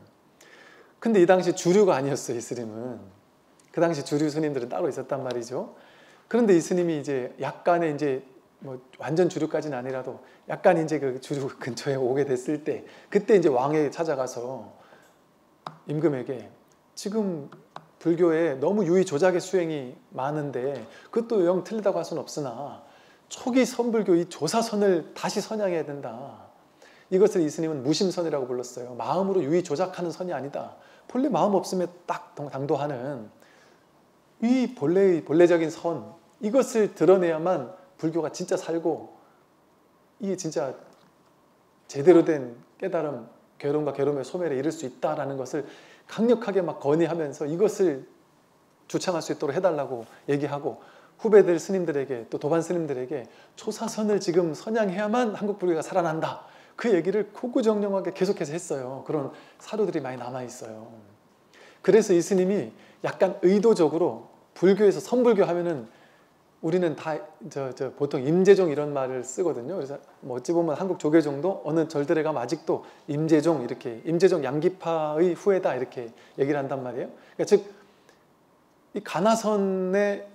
근데 이 당시 주류가 아니었어요, 이 스님은. 그 당시 주류 스님들은 따로 있었단 말이죠. 그런데 이 스님이 이제 약간의 이제 뭐 완전 주류까지는 아니라도 약간 이제 그 주류 근처에 오게 됐을 때 그때 이제 왕에 찾아가서 임금에게 지금 불교에 너무 유의 조작의 수행이 많은데 그것도 영 틀리다고 할 수는 없으나 초기 선불교 이 조사선을 다시 선양해야 된다. 이것을 이스님은 무심선이라고 불렀어요. 마음으로 유의 조작하는 선이 아니다. 본래 마음 없음에 딱 당도하는 이 본래적인 선, 이것을 드러내야만 불교가 진짜 살고 이게 진짜 제대로 된 깨달음, 괴로움과 괴로움의 소멸에 이를 수 있다라는 것을 강력하게 막 건의하면서 이것을 주창할 수 있도록 해달라고 얘기하고 후배들 스님들에게 또 도반 스님들에게 초사선을 지금 선양해야만 한국 불교가 살아난다. 그 얘기를 고구정령하게 계속해서 했어요. 그런 사료들이 많이 남아있어요. 그래서 이 스님이 약간 의도적으로 불교에서 선불교 하면은 우리는 다 보통 임재종 이런 말을 쓰거든요. 그래서 뭐 어찌 보면 한국 조계종도 어느 절들에 가면 아직도 임재종 이렇게 임재종 양기파의 후예다 이렇게 얘기를 한단 말이에요. 그러니까 즉 이 가나선의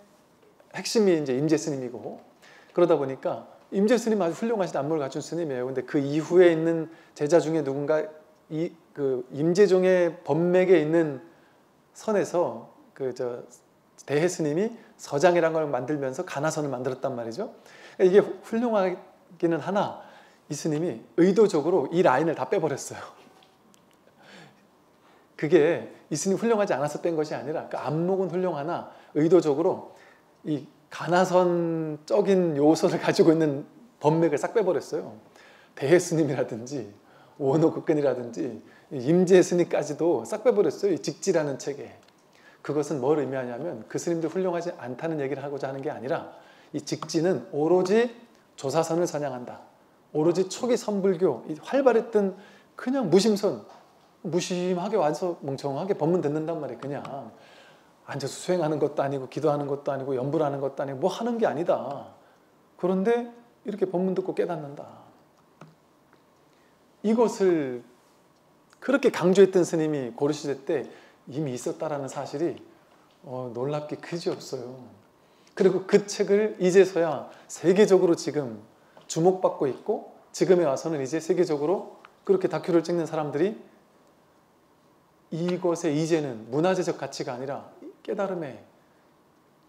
핵심이 이제 임재 스님이고 그러다 보니까 임재 스님 아주 훌륭하신 안목을 갖춘 스님이에요. 근데 그 이후에 있는 제자 중에 누군가 그 임재종의 법맥에 있는 선에서 대해 스님이 서장이라는 걸 만들면서 가나선을 만들었단 말이죠. 이게 훌륭하기는 하나 이 스님이 의도적으로 이 라인을 다 빼버렸어요. 그게 이 스님이 훌륭하지 않아서 뺀 것이 아니라 그 안목은 훌륭하나 의도적으로 이 가나선적인 요소를 가지고 있는 법맥을 싹 빼버렸어요. 대해 스님이라든지 원호극근이라든지 임재 스님까지도 싹 빼버렸어요. 이 직지라는 책에. 그것은 뭘 의미하냐면 그 스님들 훌륭하지 않다는 얘기를 하고자 하는 게 아니라 이 직지는 오로지 조사선을 선양한다. 오로지 초기 선불교, 이 활발했던 그냥 무심하게 와서 멍청하게 법문 듣는단 말이에요. 그냥 앉아서 수행하는 것도 아니고 기도하는 것도 아니고 연불하는 것도 아니고 뭐 하는 게 아니다. 그런데 이렇게 법문 듣고 깨닫는다. 이것을 그렇게 강조했던 스님이 고르시대 때 이미 있었다라는 사실이 놀랍게 그지없어요. 그리고 그 책을 이제서야 세계적으로 지금 주목받고 있고 지금에 와서는 이제 세계적으로 그렇게 다큐를 찍는 사람들이 이것의 이제는 문화재적 가치가 아니라 깨달음의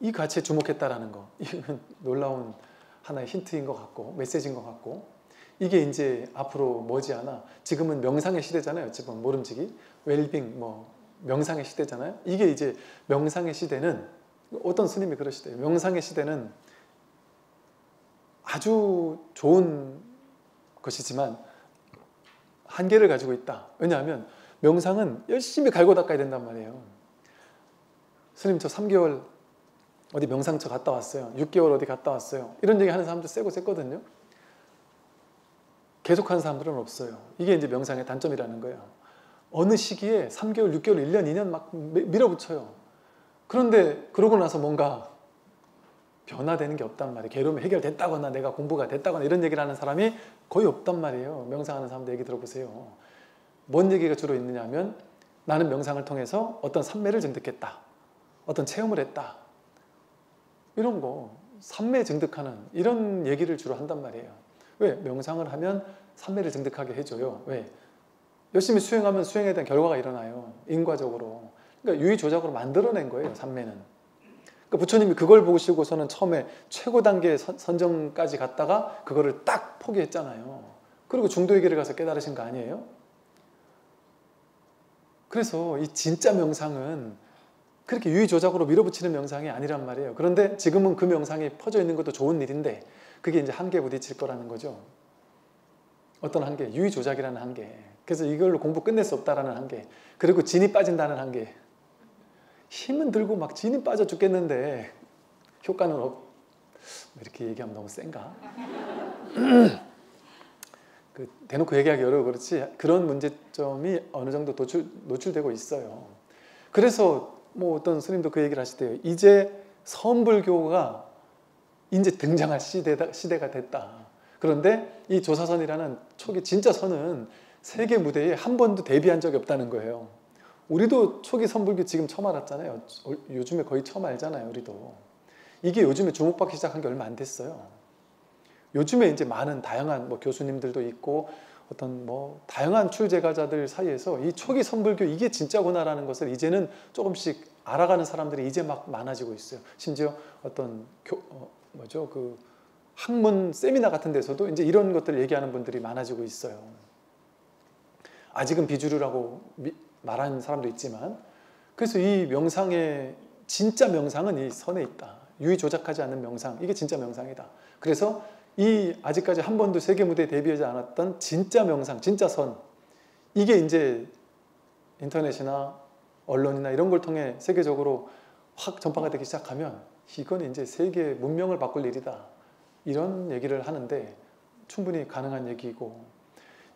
이 가치에 주목했다라는 거, 이건 놀라운 하나의 힌트인 것 같고 메시지인 것 같고 이게 이제 앞으로 머지않아 지금은 명상의 시대잖아요. 지금 모름지기 웰빙 명상의 시대잖아요. 이게 이제 명상의 시대는 어떤 스님이 그러시대요. 명상의 시대는 아주 좋은 것이지만 한계를 가지고 있다. 왜냐하면 명상은 열심히 갈고 닦아야 된단 말이에요. 스님 저 3개월 어디 명상처 갔다 왔어요. 6개월 어디 갔다 왔어요. 이런 얘기 하는 사람들 세고 셌거든요. 계속하는 사람들은 없어요. 이게 이제 명상의 단점이라는 거예요. 어느 시기에 3개월, 6개월, 1년, 2년 막 밀어붙여요. 그런데 그러고 나서 뭔가 변화되는 게 없단 말이에요. 괴로움이 해결됐다거나 내가 공부가 됐다거나 이런 얘기를 하는 사람이 거의 없단 말이에요. 명상하는 사람들 얘기 들어보세요. 뭔 얘기가 주로 있느냐 하면 나는 명상을 통해서 어떤 삼매를 증득했다. 어떤 체험을 했다. 이런 거 삼매 증득하는 이런 얘기를 주로 한단 말이에요. 왜? 명상을 하면 삼매를 증득하게 해줘요. 왜? 열심히 수행하면 수행에 대한 결과가 일어나요. 인과적으로. 그러니까 유의조작으로 만들어낸 거예요. 삼매는. 그러니까 부처님이 그걸 보시고서는 처음에 최고 단계 선정까지 갔다가 그거를 딱 포기했잖아요. 그리고 중도의 길을 가서 깨달으신 거 아니에요? 그래서 이 진짜 명상은 그렇게 유의조작으로 밀어붙이는 명상이 아니란 말이에요. 그런데 지금은 그 명상이 퍼져 있는 것도 좋은 일인데 그게 이제 한계에 부딪힐 거라는 거죠. 어떤 한계? 유의조작이라는 한계. 그래서 이걸로 공부 끝낼 수 없다라는 한계. 그리고 진이 빠진다는 한계. 힘은 들고 막 진이 빠져 죽겠는데 효과는 이렇게 얘기하면 너무 센가? 대놓고 얘기하기 어려워 그렇지 그런 문제점이 어느 정도 노출되고 있어요. 그래서 뭐 어떤 스님도 그 얘기를 하시대요. 이제 선불교가 이제 등장할 시대가 됐다. 그런데 이 조사선이라는 초기 진짜 선은 세계 무대에 한 번도 데뷔한 적이 없다는 거예요. 우리도 초기 선불교 지금 처음 알았잖아요. 요즘에 거의 처음 알잖아요. 우리도. 이게 요즘에 주목받기 시작한 게 얼마 안 됐어요. 요즘에 이제 많은 다양한 뭐 교수님들도 있고 어떤 뭐 다양한 출제가자들 사이에서 이 초기 선불교 이게 진짜구나라는 것을 이제는 조금씩 알아가는 사람들이 이제 막 많아지고 있어요. 심지어 어떤 뭐죠? 그 학문 세미나 같은 데서도 이제 이런 것들을 얘기하는 분들이 많아지고 있어요. 아직은 비주류라고 말하는 사람도 있지만, 그래서 이 명상의 진짜 명상은 이 선에 있다. 유의 조작하지 않는 명상, 이게 진짜 명상이다. 그래서 이 아직까지 한 번도 세계 무대에 데뷔하지 않았던 진짜 명상, 진짜 선, 이게 이제 인터넷이나 언론이나 이런 걸 통해 세계적으로 확 전파가 되기 시작하면 이건 이제 세계 문명을 바꿀 일이다. 이런 얘기를 하는데 충분히 가능한 얘기고,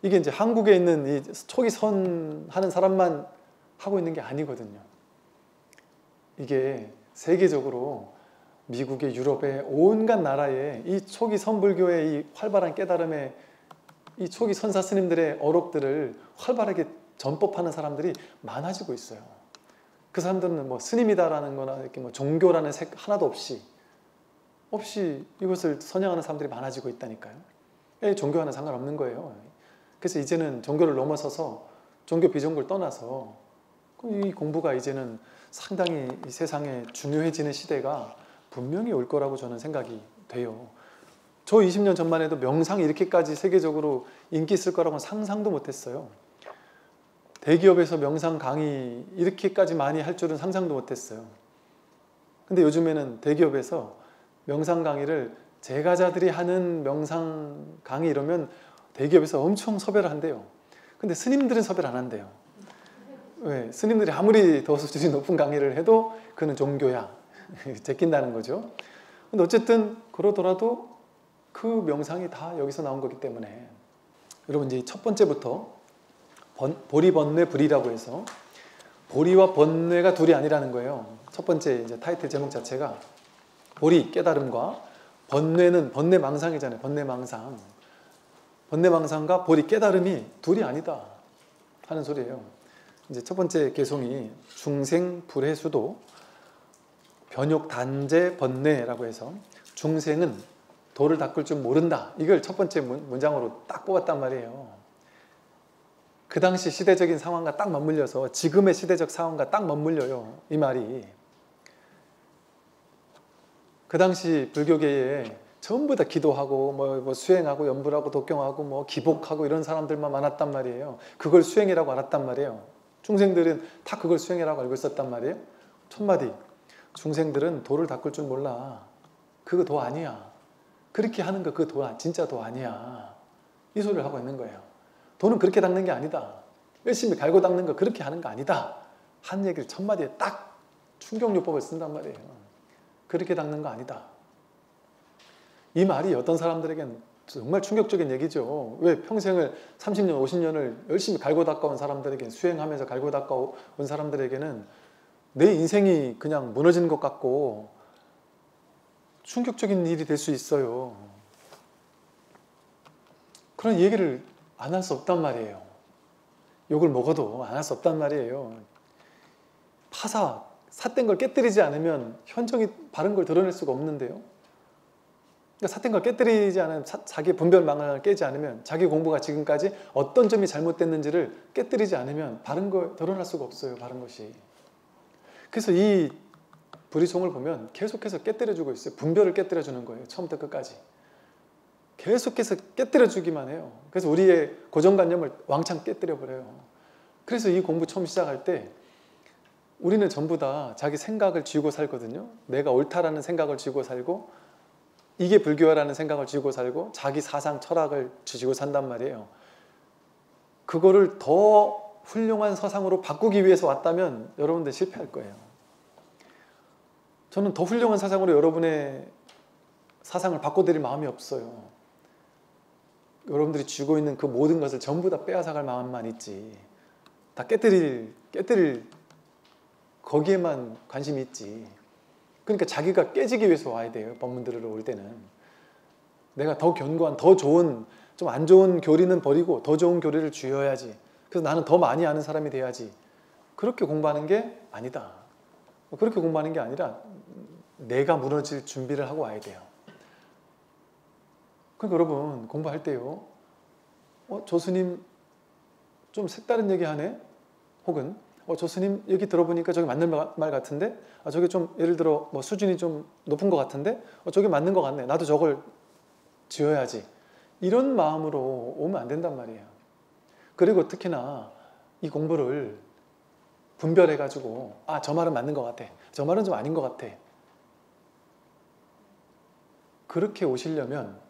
이게 이제 한국에 있는 이 초기 선 하는 사람만 하고 있는 게 아니거든요. 이게 세계적으로 미국의, 유럽의 온갖 나라에 이 초기 선불교의 이 활발한 깨달음의 이 초기 선사 스님들의 어록들을 활발하게 전법하는 사람들이 많아지고 있어요. 그 사람들은 뭐 스님이다라는 거나 이렇게 뭐 종교라는 색 하나도 없이 이것을 선양하는 사람들이 많아지고 있다니까요. 종교와는 상관없는 거예요. 그래서 이제는 종교를 넘어서서 종교 비종교를 떠나서 이 공부가 이제는 상당히 이 세상에 중요해지는 시대가 분명히 올 거라고 저는 생각이 돼요. 저 20년 전만 해도 명상이 이렇게까지 세계적으로 인기 있을 거라고는 상상도 못했어요. 대기업에서 명상 강의 이렇게까지 많이 할 줄은 상상도 못했어요. 근데 요즘에는 대기업에서 명상 강의를 제가자들이 하는 명상 강의 이러면 대기업에서 엄청 섭외를 한대요. 근데 스님들은 섭외를 안 한대요. 왜? 스님들이 아무리 더 수준이 높은 강의를 해도 그는 종교야. 제낀다는 거죠. 근데 어쨌든 그러더라도 그 명상이 다 여기서 나온 거기 때문에, 여러분 이제 첫 번째부터 보리, 번뇌, 불이라고 해서 보리와 번뇌가 둘이 아니라는 거예요. 첫 번째 이제 타이틀 제목 자체가 보리, 깨달음과 번뇌는 번뇌망상이잖아요. 번뇌망상. 번뇌망상과 보리, 깨달음이 둘이 아니다 하는 소리예요. 이제 첫 번째 개송이 중생 불해수도 변욕 단재 번뇌라고 해서, 중생은 도를 닦을 줄 모른다. 이걸 첫 번째 문장으로 딱 뽑았단 말이에요. 그 당시 시대적인 상황과 딱 맞물려서 지금의 시대적 상황과 딱 맞물려요. 이 말이. 그 당시 불교계에 전부 다 기도하고 뭐 수행하고 연불하고 독경하고 뭐 기복하고 이런 사람들만 많았단 말이에요. 그걸 수행이라고 알았단 말이에요. 중생들은 다 그걸 수행이라고 알고 있었단 말이에요. 첫마디, 중생들은 도를 닦을 줄 몰라. 그거 도 아니야. 그렇게 하는 거 그거 진짜 도 아니야. 이 소리를 하고 있는 거예요. 도는 그렇게 닦는 게 아니다. 열심히 갈고 닦는 거 그렇게 하는 거 아니다. 한 얘기를 첫마디에 딱 충격요법을 쓴단 말이에요. 그렇게 닦는 거 아니다. 이 말이 어떤 사람들에겐 정말 충격적인 얘기죠. 왜? 평생을 30년, 50년을 열심히 갈고 닦아온 사람들에겐, 수행하면서 갈고 닦아온 사람들에게는 내 인생이 그냥 무너지는 것 같고 충격적인 일이 될 수 있어요. 그런 얘기를 안 할 수 없단 말이에요. 욕을 먹어도 안 할 수 없단 말이에요. 삿된 걸 깨뜨리지 않으면 현정이 바른 걸 드러낼 수가 없는데요. 그러니까 삿된 걸 깨뜨리지 않으면, 자기 분별망을 깨지 않으면, 자기 공부가 지금까지 어떤 점이 잘못됐는지를 깨뜨리지 않으면 바른 걸 드러날 수가 없어요. 바른 것이. 그래서 이 불이송을 보면 계속해서 깨뜨려주고 있어요. 분별을 깨뜨려주는 거예요. 처음부터 끝까지. 계속해서 깨뜨려주기만 해요. 그래서 우리의 고정관념을 왕창 깨뜨려버려요. 그래서 이 공부 처음 시작할 때 우리는 전부 다 자기 생각을 쥐고 살거든요. 내가 옳다라는 생각을 쥐고 살고, 이게 불교라는 생각을 쥐고 살고, 자기 사상 철학을 쥐고 산단 말이에요. 그거를 더 훌륭한 서상으로 바꾸기 위해서 왔다면 여러분들 실패할 거예요. 저는 더 훌륭한 사상으로 여러분의 사상을 바꿔드릴 마음이 없어요. 여러분들이 쥐고 있는 그 모든 것을 전부 다 빼앗아갈 마음만 있지, 다 깨뜨릴 거기에만 관심이 있지. 그러니까 자기가 깨지기 위해서 와야 돼요. 법문 들으러 올 때는. 내가 더 견고한, 더 좋은, 좀 안 좋은 교리는 버리고 더 좋은 교리를 쥐어야지. 그래서 나는 더 많이 아는 사람이 돼야지. 그렇게 공부하는 게 아니다. 그렇게 공부하는 게 아니라 내가 무너질 준비를 하고 와야 돼요. 그러니까 여러분 공부할 때요. 저 스님 좀 색다른 얘기 하네? 혹은 저 스님 얘기 들어보니까 저게 맞는 말 같은데? 저게 좀 예를 들어 뭐 수준이 좀 높은 것 같은데? 저게 맞는 것 같네. 나도 저걸 지어야지. 이런 마음으로 오면 안 된단 말이에요. 그리고 특히나 이 공부를 분별해가지고 저 말은 맞는 것 같아. 저 말은 좀 아닌 것 같아. 그렇게 오시려면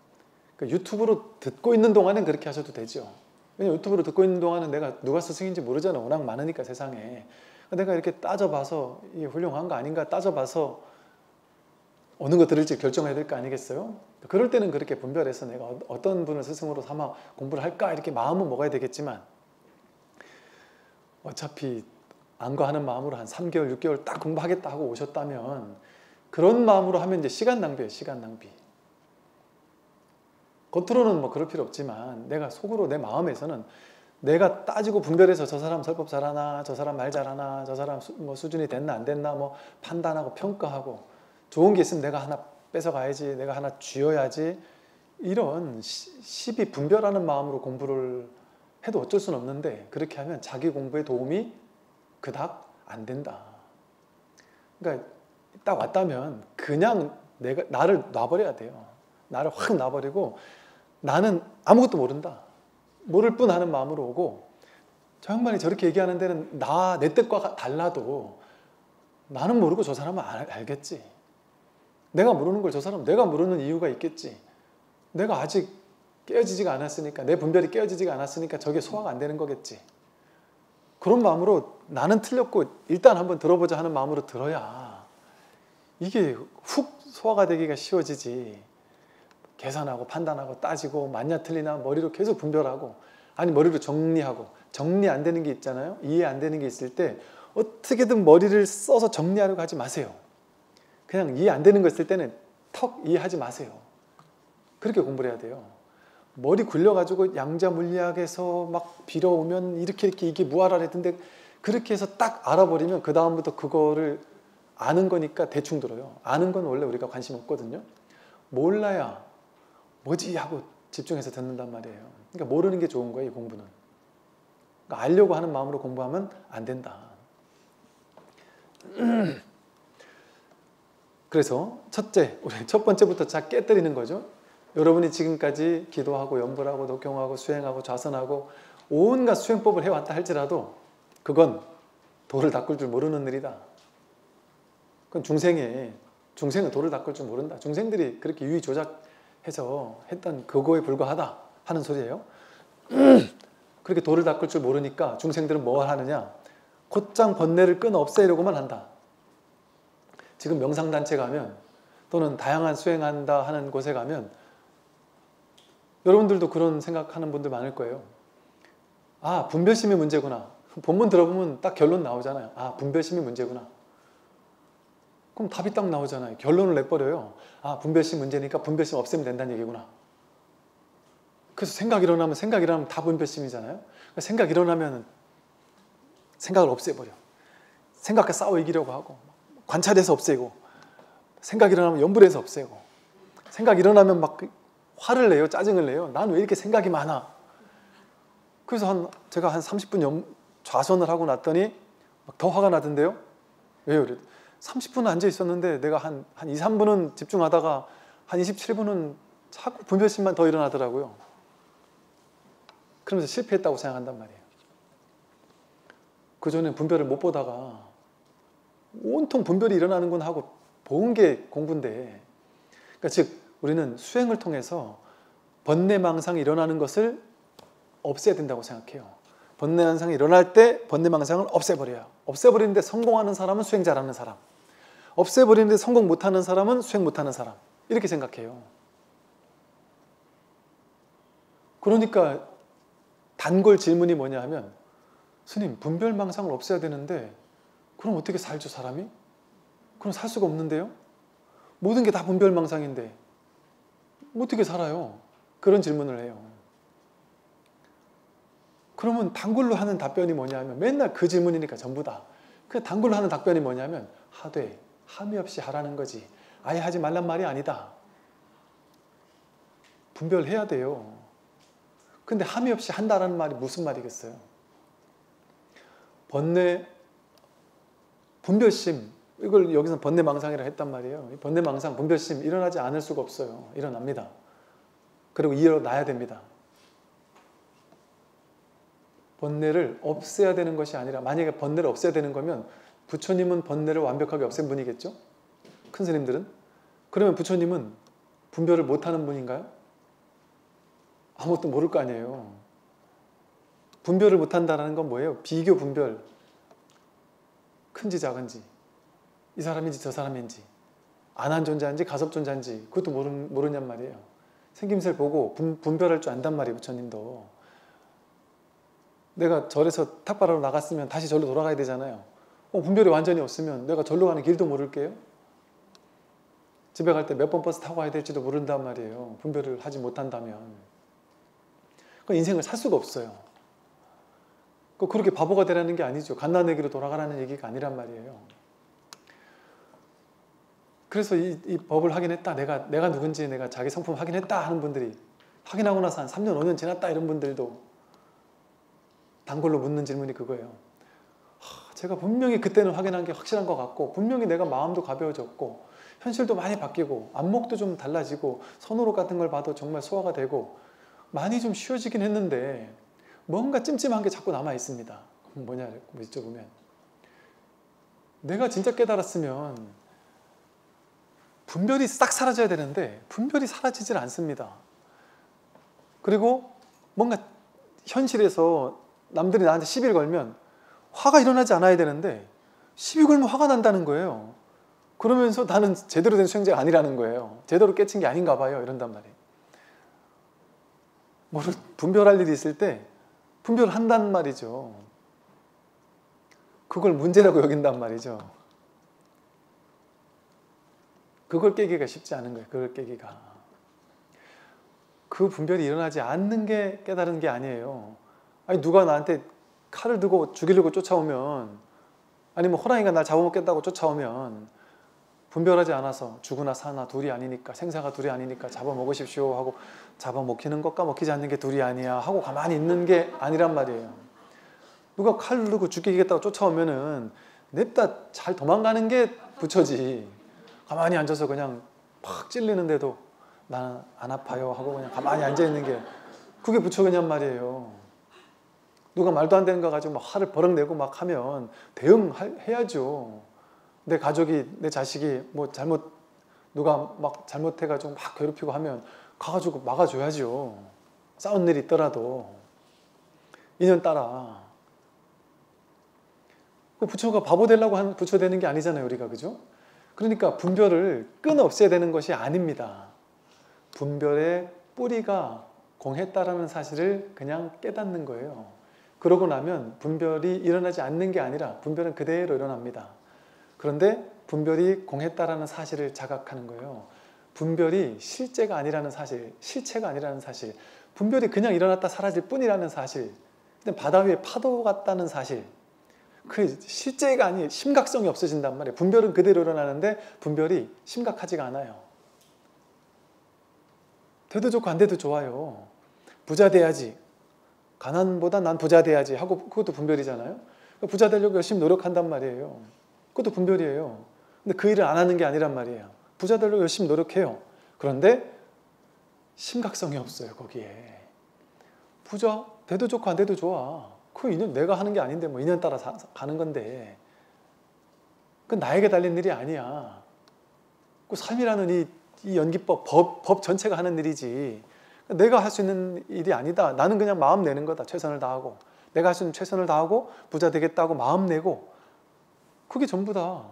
유튜브로 듣고 있는 동안은 그렇게 하셔도 되죠. 왜냐면 유튜브로 듣고 있는 동안은 내가 누가 스승인지 모르잖아. 워낙 많으니까 세상에. 내가 이렇게 따져봐서 이게 훌륭한 거 아닌가 따져봐서 어느 거 들을지 결정해야 될 거 아니겠어요? 그럴 때는 그렇게 분별해서 내가 어떤 분을 스승으로 삼아 공부를 할까 이렇게 마음은 먹어야 되겠지만 어차피 안과하는 마음으로 한 3개월, 6개월 딱 공부하겠다 하고 오셨다면 그런 마음으로 하면 이제 시간 낭비예요. 시간 낭비. 겉으로는 뭐 그럴 필요 없지만 내가 속으로 내 마음에서는 내가 따지고 분별해서 저 사람 설법 잘하나, 저 사람 말 잘하나, 저 사람 뭐 수준이 됐나 안 됐나 뭐 판단하고 평가하고 좋은 게 있으면 내가 하나 뺏어가야지, 내가 하나 쥐어야지 이런 시비 분별하는 마음으로 공부를 해도 어쩔 수는 없는데 그렇게 하면 자기 공부에 도움이 그닥 안 된다. 그러니까 딱 왔다면 그냥 나를 놔버려야 돼요. 나를 확 놔버리고 나는 아무것도 모른다. 모를 뿐 하는 마음으로 오고 저 양반이 저렇게 얘기하는 데는 내 뜻과 달라도 나는 모르고 저 사람은 알겠지. 내가 모르는 걸 저 사람은 내가 모르는 이유가 있겠지. 내가 아직 깨어지지가 않았으니까 내 분별이 깨어지지가 않았으니까 저게 소화가 안 되는 거겠지. 그런 마음으로 나는 틀렸고 일단 한번 들어보자 하는 마음으로 들어야 이게 훅 소화가 되기가 쉬워지지. 계산하고 판단하고 따지고 맞냐 틀리나 머리로 계속 분별하고 아니 머리로 정리하고 정리 안 되는 게 있잖아요. 이해 안 되는 게 있을 때 어떻게든 머리를 써서 정리하려고 하지 마세요. 그냥 이해 안 되는 거 있을 때는 턱 이해하지 마세요. 그렇게 공부를 해야 돼요. 머리 굴려가지고 양자물리학에서 막 빌어오면 이렇게 이게 무아라랬던데 그렇게 해서 딱 알아버리면 그 다음부터 그거를 아는 거니까 대충 들어요. 아는 건 원래 우리가 관심 없거든요. 몰라야 뭐지 하고 집중해서 듣는단 말이에요. 그러니까 모르는 게 좋은 거예요, 이 공부는. 그러니까 알려고 하는 마음으로 공부하면 안 된다. 그래서 첫째, 우리 첫 번째부터 자 깨뜨리는 거죠. 여러분이 지금까지 기도하고 연불하고 독경하고 수행하고 좌선하고 온갖 수행법을 해왔다 할지라도 그건 도를 닦을 줄 모르는 일이다. 그건 중생은 도를 닦을 줄 모른다. 중생들이 그렇게 유의 조작해서 했던 그거에 불과하다 하는 소리예요. 그렇게 도를 닦을 줄 모르니까 중생들은 뭘 하느냐? 곧장 번뇌를 끊어 없애려고만 한다. 지금 명상단체 가면 또는 다양한 수행한다 하는 곳에 가면 여러분들도 그런 생각하는 분들 많을 거예요. 분별심이 문제구나. 본문 들어보면 딱 결론 나오잖아요. 분별심이 문제구나. 그럼 답이 딱 나오잖아요. 결론을 내버려요. 분별심 문제니까 분별심 없애면 된다는 얘기구나. 그래서 생각 일어나면 다 분별심이잖아요. 생각 일어나면 생각을 없애버려. 생각과 싸워 이기려고 하고 관찰해서 없애고 생각 일어나면 염불해서 없애고 생각 일어나면 막 화를 내요. 짜증을 내요. 난 왜 이렇게 생각이 많아. 그래서 제가 한 30분 좌선을 하고 났더니 막 더 화가 나던데요. 왜요? 30분 앉아 있었는데 내가 한 2, 3분은 집중하다가 한 27분은 자꾸 분별심만 더 일어나더라고요. 그러면서 실패했다고 생각한단 말이에요. 그전에 분별을 못 보다가 온통 분별이 일어나는 건 하고 본 게 공부인데 그러니까 즉 우리는 수행을 통해서 번뇌망상이 일어나는 것을 없애야 된다고 생각해요. 번뇌망상이 일어날 때 번뇌망상을 없애버려요. 없애버리는데 성공하는 사람은 수행 잘하는 사람, 없애버리는데 성공 못하는 사람은 수행 못하는 사람, 이렇게 생각해요. 그러니까 단골 질문이 뭐냐 하면 스님, 분별망상을 없애야 되는데 그럼 어떻게 살죠, 사람이? 그럼 살 수가 없는데요? 모든 게 다 분별망상인데 어떻게 살아요? 그런 질문을 해요. 그러면 단골로 하는 답변이 뭐냐면 맨날 그 질문이니까 전부 다. 그 단골로 하는 답변이 뭐냐면 하되, 함이 없이 하라는 거지. 아예 하지 말란 말이 아니다. 분별해야 돼요. 근데 함이 없이 한다라는 말이 무슨 말이겠어요? 번뇌, 분별심, 이걸 여기서 번뇌망상이라 했단 말이에요. 번뇌망상, 분별심 일어나지 않을 수가 없어요. 일어납니다. 그리고 일어나야 됩니다. 번뇌를 없애야 되는 것이 아니라, 만약에 번뇌를 없애야 되는 거면 부처님은 번뇌를 완벽하게 없앤 분이겠죠? 큰 스님들은? 그러면 부처님은 분별을 못하는 분인가요? 아무것도 모를 거 아니에요. 분별을 못한다는 건 뭐예요? 비교 분별. 큰지 작은지, 이 사람인지 저 사람인지, 안한 존재인지 가섭 존재인지 그것도 모르냔 말이에요. 생김새를 보고 분별할 줄 안단 말이에요. 부처님도. 내가 절에서 탁발하러 나갔으면 다시 절로 돌아가야 되잖아요. 분별이 완전히 없으면 내가 절로 가는 길도 모를게요. 집에 갈 때 몇 번 버스 타고 가야 될지도 모른단 말이에요. 분별을 하지 못한다면. 그 인생을 살 수가 없어요. 그렇게 바보가 되라는 게 아니죠. 갓난아기로 돌아가라는 얘기가 아니란 말이에요. 그래서 이 법을 확인했다. 내가 누군지 내가 자기 성품 확인했다 하는 분들이, 확인하고 나서 한 3년, 5년 지났다 이런 분들도 단골로 묻는 질문이 그거예요. 제가 분명히 그때는 확인한 게 확실한 것 같고, 분명히 내가 마음도 가벼워졌고, 현실도 많이 바뀌고, 안목도 좀 달라지고, 선호록 같은 걸 봐도 정말 소화가 되고, 많이 좀 쉬워지긴 했는데 뭔가 찜찜한 게 자꾸 남아 있습니다. 뭐냐고 여쭤보면, 내가 진짜 깨달았으면 분별이 싹 사라져야 되는데 분별이 사라지질 않습니다. 그리고 뭔가 현실에서 남들이 나한테 시비를 걸면 화가 일어나지 않아야 되는데 시비 걸면 화가 난다는 거예요. 그러면서 나는 제대로 된 수행자가 아니라는 거예요. 제대로 깨친 게 아닌가 봐요. 이런단 말이에요. 분별할 일이 있을 때 분별을 한단 말이죠. 그걸 문제라고 여긴단 말이죠. 그걸 깨기가 쉽지 않은 거예요. 그걸 깨기가. 그 분별이 일어나지 않는 게 깨달은 게 아니에요. 아니, 누가 나한테 칼을 들고 죽이려고 쫓아오면, 아니면 호랑이가 날 잡아먹겠다고 쫓아오면 분별하지 않아서 죽으나 사나 둘이 아니니까, 생사가 둘이 아니니까 잡아먹으십시오 하고, 잡아먹히는 것과 먹히지 않는 게 둘이 아니야 하고 가만히 있는 게 아니란 말이에요. 누가 칼 들고 죽이겠다고 쫓아오면은 냅다 잘 도망가는 게 부처지. 가만히 앉아서 그냥 팍 찔리는데도 나는 안 아파요 하고 그냥 가만히 앉아있는 게, 그게 부처냐는 말이에요. 누가 말도 안 되는 거 가지고 막 화를 버럭 내고 막 하면 대응해야죠. 내 가족이, 내 자식이 뭐 누가 막 잘못해가지고 막 괴롭히고 하면 가가지고 막아줘야죠. 싸운 일이 있더라도. 인연 따라. 부처가 바보 되려고 하는 부처 되는 게 아니잖아요, 우리가. 그죠? 그러니까 분별을 끊없애야 되는 것이 아닙니다. 분별의 뿌리가 공했다라는 사실을 그냥 깨닫는 거예요. 그러고 나면 분별이 일어나지 않는 게 아니라 분별은 그대로 일어납니다. 그런데 분별이 공했다라는 사실을 자각하는 거예요. 분별이 실제가 아니라는 사실, 실체가 아니라는 사실, 분별이 그냥 일어났다 사라질 뿐이라는 사실, 근데 바다 위에 파도 같다는 사실, 그 실제가 아니, 심각성이 없어진단 말이에요. 분별은 그대로 일어나는데 분별이 심각하지가 않아요. 돼도 좋고 안 돼도 좋아요. 부자 돼야지, 가난보다 난 부자 돼야지 하고, 그것도 분별이잖아요. 부자 되려고 열심히 노력한단 말이에요. 그것도 분별이에요. 근데 그 일을 안 하는 게 아니란 말이에요. 부자 되려고 열심히 노력해요. 그런데 심각성이 없어요, 거기에. 부자 돼도 좋고 안 돼도 좋아. 그 인연 내가 하는 게 아닌데 뭐 인연 따라 가는 건데, 그건 나에게 달린 일이 아니야. 그 삶이라는 이 연기법, 법 전체가 하는 일이지, 내가 할 수 있는 일이 아니다. 나는 그냥 마음 내는 거다. 최선을 다하고, 내가 할 수 있는 최선을 다하고 부자 되겠다고 마음 내고, 그게 전부다.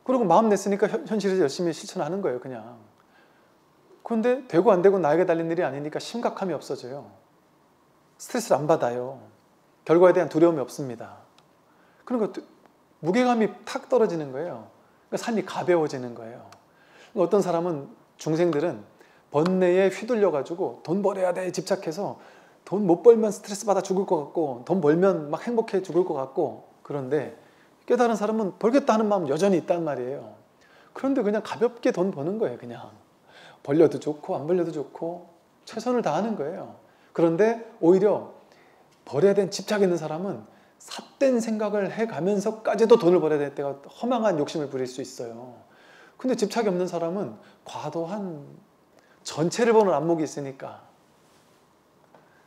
그리고 마음 냈으니까 현실에서 열심히 실천하는 거예요, 그냥. 그런데 되고 안 되고 나에게 달린 일이 아니니까 심각함이 없어져요. 스트레스를 안 받아요. 결과에 대한 두려움이 없습니다. 그러니까 무게감이 탁 떨어지는 거예요. 그러니까 삶이 가벼워지는 거예요. 그러니까 어떤 사람은, 중생들은 번뇌에 휘둘려가지고 돈 벌어야 돼 집착해서 돈 못 벌면 스트레스 받아 죽을 것 같고, 돈 벌면 막 행복해 죽을 것 같고, 그런데 깨달은 사람은 벌겠다 하는 마음 여전히 있단 말이에요. 그런데 그냥 가볍게 돈 버는 거예요. 그냥 벌려도 좋고 안 벌려도 좋고 최선을 다하는 거예요. 그런데 오히려 버려야 되는 집착 있는 사람은 삿된 생각을 해가면서까지도 돈을 벌여야 될 때가 허망한 욕심을 부릴 수 있어요. 근데 집착이 없는 사람은 과도한 전체를 보는 안목이 있으니까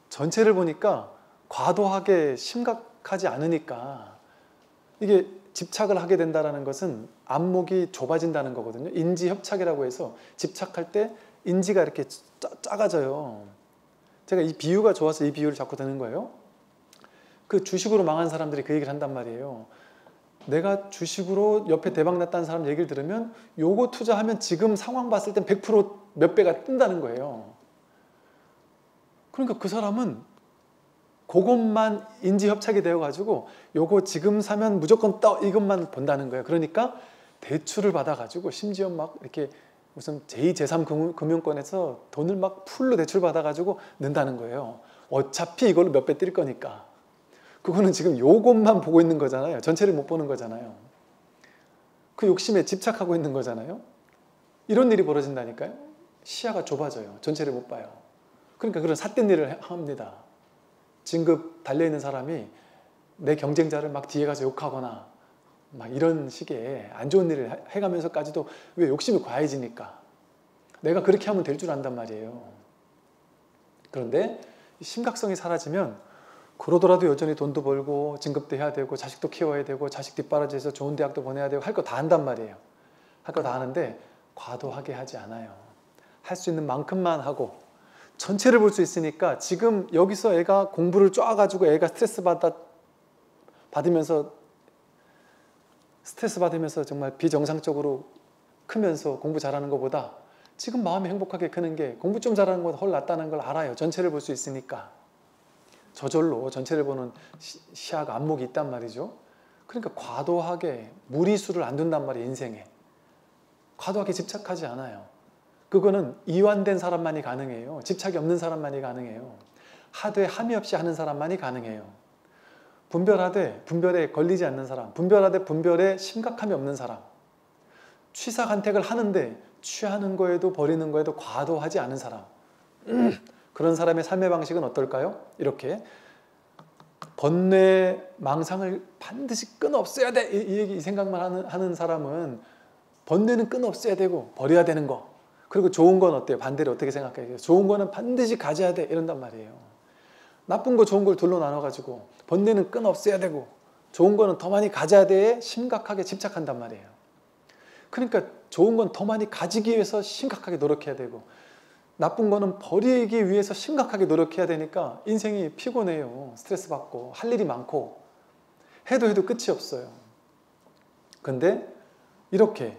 전체를 보니까 과도하게 심각하지 않으니까 이게 집착을 하게 된다는 것은 안목이 좁아진다는 거거든요. 인지협착이라고 해서 집착할 때 인지가 이렇게 작아져요. 제가 이 비유가 좋아서 이 비유를 자꾸 드는 거예요. 그 주식으로 망한 사람들이 그 얘기를 한단 말이에요. 내가 주식으로 옆에 대박 났다는 사람 얘기를 들으면 요거 투자하면 지금 상황 봤을 땐 100%몇 배가 뜬다는 거예요. 그러니까 그 사람은 그것만 인지협착이 되어가지고 요거 지금 사면 무조건 떠 이것만 본다는 거예요. 그러니까 대출을 받아가지고 심지어 막 이렇게 무슨 제2, 제3 금융권에서 돈을 막 풀로 대출 받아가지고 넣는다는 거예요. 어차피 이걸로 몇 배 뛸 거니까. 그거는 지금 요것만 보고 있는 거잖아요. 전체를 못 보는 거잖아요. 그 욕심에 집착하고 있는 거잖아요. 이런 일이 벌어진다니까요. 시야가 좁아져요. 전체를 못 봐요. 그러니까 그런 삿된 일을 합니다. 진급 달려있는 사람이 내 경쟁자를 막 뒤에 가서 욕하거나 막 이런 식의 안 좋은 일을 해가면서까지도 왜 욕심이 과해지니까 내가 그렇게 하면 될 줄 안단 말이에요. 그런데 심각성이 사라지면 그러더라도 여전히 돈도 벌고 진급도 해야 되고 자식도 키워야 되고 자식 뒷바라지해서 좋은 대학도 보내야 되고 할 거 다 한단 말이에요. 할 거 다 하는데 과도하게 하지 않아요. 할 수 있는 만큼만 하고 전체를 볼 수 있으니까 지금 여기서 애가 공부를 쪼아가지고 애가 스트레스 받으면서 정말 비정상적으로 크면서 공부 잘하는 것보다 지금 마음이 행복하게 크는 게 공부 좀 잘하는 것보다 훨 낫다는 걸 알아요. 전체를 볼 수 있으니까. 저절로 전체를 보는 시야가 안목이 있단 말이죠. 그러니까 과도하게 무리수를 안 둔단 말이에요. 인생에. 과도하게 집착하지 않아요. 그거는 이완된 사람만이 가능해요. 집착이 없는 사람만이 가능해요. 하되 함이 없이 하는 사람만이 가능해요. 분별하되 분별에 걸리지 않는 사람, 분별하되 분별에 심각함이 없는 사람, 취사간택을 하는데 취하는 거에도 버리는 거에도 과도하지 않은 사람, 그런 사람의 삶의 방식은 어떨까요? 이렇게 번뇌 망상을 반드시 끊어 없애야 돼 이 생각만 하는 사람은 번뇌는 끊어 없애야 되고 버려야 되는 거, 그리고 좋은 건 어때요? 반대로 어떻게 생각해요? 좋은 거는 반드시 가져야 돼 이런단 말이에요. 나쁜 거 좋은 걸 둘로 나눠가지고 번뇌는 끊어 없애야 되고 좋은 거는 더 많이 가져야 돼에 심각하게 집착한단 말이에요. 그러니까 좋은 건 더 많이 가지기 위해서 심각하게 노력해야 되고 나쁜 거는 버리기 위해서 심각하게 노력해야 되니까 인생이 피곤해요. 스트레스 받고 할 일이 많고 해도 끝이 없어요. 근데 이렇게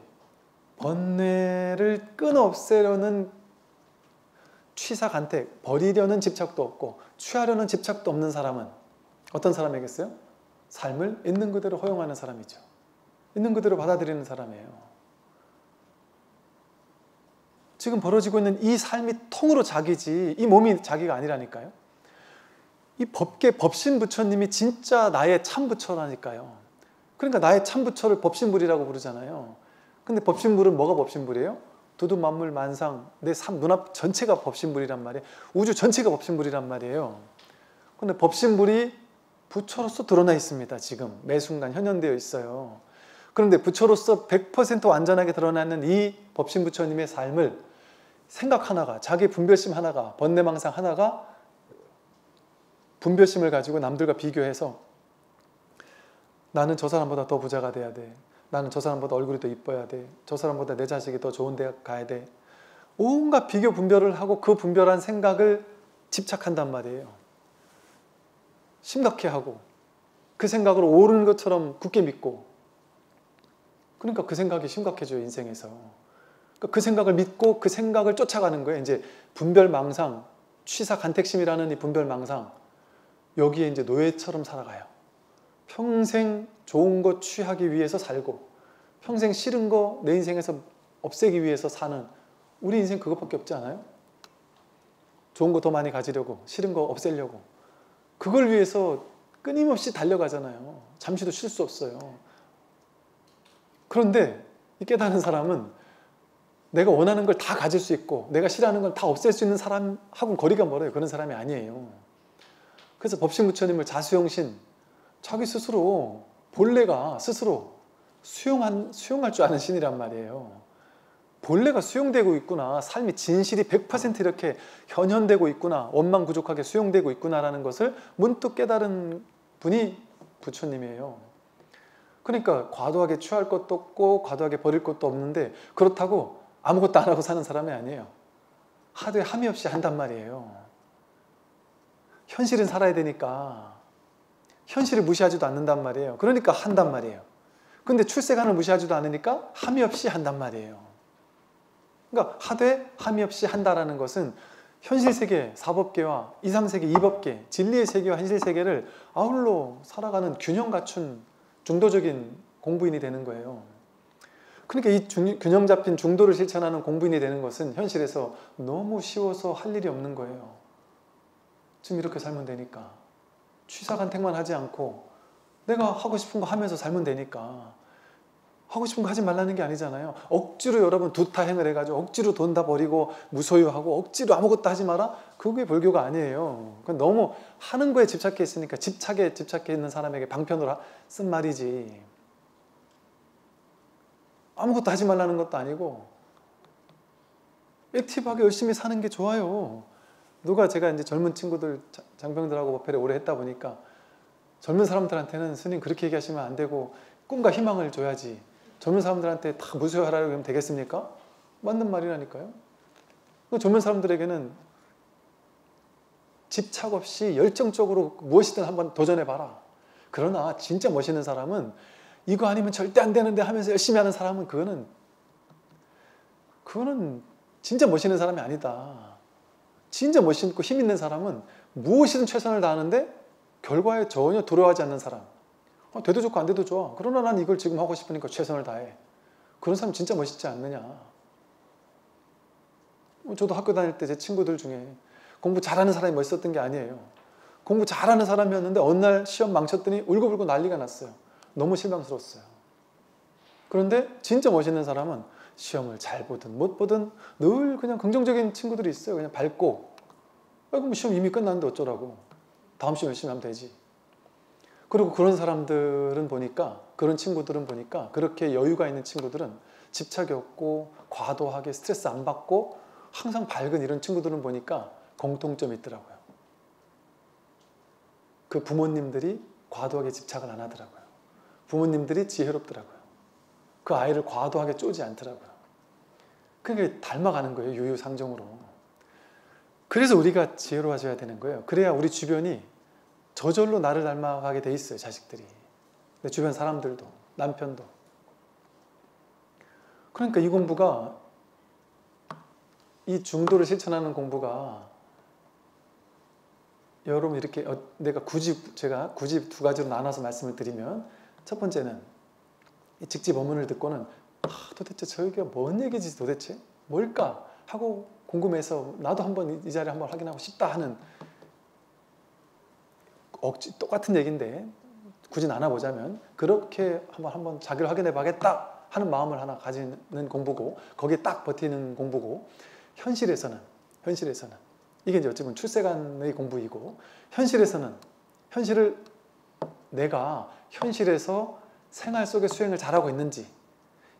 번뇌를 끊어 없애려는 취사간택, 버리려는 집착도 없고 취하려는 집착도 없는 사람은 어떤 사람이겠어요? 삶을 있는 그대로 허용하는 사람이죠. 있는 그대로 받아들이는 사람이에요. 지금 벌어지고 있는 이 삶이 통으로 자기지 이 몸이 자기가 아니라니까요. 이 법신 부처님이 진짜 나의 참 부처라니까요. 그러니까 나의 참 부처를 법신불이라고 부르잖아요. 근데 법신불은 뭐가 법신불이에요? 두두 만물 만상 내 삶 눈앞 전체가 법신불이란 말이에요. 우주 전체가 법신불이란 말이에요. 근데 법신불이 부처로서 드러나 있습니다. 지금 매 순간 현현되어 있어요. 그런데 부처로서 100% 완전하게 드러나는 이 법신부처님의 삶을 생각 하나가, 자기 분별심 하나가, 번뇌망상 하나가 분별심을 가지고 남들과 비교해서 나는 저 사람보다 더 부자가 돼야 돼. 나는 저 사람보다 얼굴이 더 이뻐야 돼. 저 사람보다 내 자식이 더 좋은 대학 가야 돼. 온갖 비교 분별을 하고 그 분별한 생각을 집착한단 말이에요. 심각해 하고 그 생각을 옳은 것처럼 굳게 믿고 그러니까 그 생각이 심각해져요. 인생에서. 그러니까 그 생각을 믿고 그 생각을 쫓아가는 거예요. 이제 분별망상, 취사간택심이라는 이 분별망상 여기에 이제 노예처럼 살아가요. 평생 좋은 거 취하기 위해서 살고 평생 싫은 거 내 인생에서 없애기 위해서 사는 우리 인생 그것밖에 없지 않아요? 좋은 거 더 많이 가지려고 싫은 거 없애려고 그걸 위해서 끊임없이 달려가잖아요. 잠시도 쉴 수 없어요. 그런데 이 깨달은 사람은 내가 원하는 걸 다 가질 수 있고 내가 싫어하는 걸 다 없앨 수 있는 사람하고는 거리가 멀어요. 그런 사람이 아니에요. 그래서 법신부처님을 자수형신, 자기 스스로 본래가 스스로 수용할 줄 아는 신이란 말이에요. 본래가 수용되고 있구나, 삶이 진실이 100% 이렇게 현현되고 있구나, 원망부족하게 수용되고 있구나라는 것을 문득 깨달은 분이 부처님이에요. 그러니까 과도하게 취할 것도 없고 과도하게 버릴 것도 없는데 그렇다고 아무것도 안 하고 사는 사람이 아니에요. 하되 함이 없이 한단 말이에요. 현실은 살아야 되니까 현실을 무시하지도 않는단 말이에요. 그러니까 한단 말이에요. 근데 출세관을 무시하지도 않으니까 함이 없이 한단 말이에요. 그러니까 하되 함이 없이 한다라는 것은 현실세계, 사법계와 이상세계, 이법계, 진리의 세계와 현실세계를 아울러 살아가는 균형 갖춘 중도적인 공부인이 되는 거예요. 그러니까 이 균형 잡힌 중도를 실천하는 공부인이 되는 것은 현실에서 너무 쉬워서 할 일이 없는 거예요. 지금 이렇게 살면 되니까. 취사간택만 하지 않고 내가 하고 싶은 거 하면서 살면 되니까. 하고 싶은 거 하지 말라는 게 아니잖아요. 억지로 여러분 두타행을 해가지고 억지로 돈 다 버리고 무소유하고 억지로 아무것도 하지 마라? 그게 불교가 아니에요. 그건 너무 하는 거에 집착해 있으니까 집착해 있는 사람에게 방편으로 쓴 말이지. 아무것도 하지 말라는 것도 아니고 액티브하게 열심히 사는 게 좋아요. 제가 이제 젊은 친구들, 장병들하고 법회를 오래 했다 보니까 젊은 사람들한테는 스님 그렇게 얘기하시면 안 되고 꿈과 희망을 줘야지. 젊은 사람들한테 다 무소유하라고 하면 되겠습니까? 맞는 말이라니까요. 젊은 사람들에게는 집착 없이 열정적으로 무엇이든 한번 도전해봐라. 그러나 진짜 멋있는 사람은 이거 아니면 절대 안 되는데 하면서 열심히 하는 사람은 그거는 진짜 멋있는 사람이 아니다. 진짜 멋있고 힘 있는 사람은 무엇이든 최선을 다하는데 결과에 전혀 두려워하지 않는 사람. 돼도 좋고 안 돼도 좋아. 그러나 난 이걸 지금 하고 싶으니까 최선을 다해. 그런 사람 진짜 멋있지 않느냐. 저도 학교 다닐 때 제 친구들 중에 공부 잘하는 사람이 멋있었던 게 아니에요. 공부 잘하는 사람이었는데 어느 날 시험 망쳤더니 울고불고 난리가 났어요. 너무 실망스러웠어요. 그런데 진짜 멋있는 사람은 시험을 잘 보든 못 보든 늘 그냥 긍정적인 친구들이 있어요. 그냥 밝고 그럼 시험 이미 끝났는데 어쩌라고. 다음 시험 열심히 하면 되지. 그리고 그런 사람들은 보니까, 그런 친구들은 보니까 그렇게 여유가 있는 친구들은 집착이 없고 과도하게 스트레스 안 받고 항상 밝은 이런 친구들은 보니까 공통점이 있더라고요. 그 부모님들이 과도하게 집착을 안 하더라고요. 부모님들이 지혜롭더라고요. 그 아이를 과도하게 쪼지 않더라고요. 그게 닮아가는 거예요. 유유상종으로. 그래서 우리가 지혜로워져야 되는 거예요. 그래야 우리 주변이 저절로 나를 닮아가게 돼 있어요. 자식들이. 내 주변 사람들도, 남편도. 그러니까 이 공부가, 이 중도를 실천하는 공부가 여러분 이렇게 제가 굳이 두 가지로 나눠서 말씀을 드리면, 첫 번째는 이 직집 법문을 듣고는 도대체 저기가 뭔 얘기지 도대체? 뭘까? 하고 궁금해서 나도 한번 이 자리에 한번 확인하고 싶다 하는, 똑같은 얘기인데 굳이 나눠보자면 그렇게 한번 자기를 확인해 봐야겠다 하는 마음을 하나 가지는 공부고, 거기에 딱 버티는 공부고, 현실에서는 이게 이제 어찌 보면 출세간의 공부이고, 내가 현실에서 생활 속의 수행을 잘하고 있는지,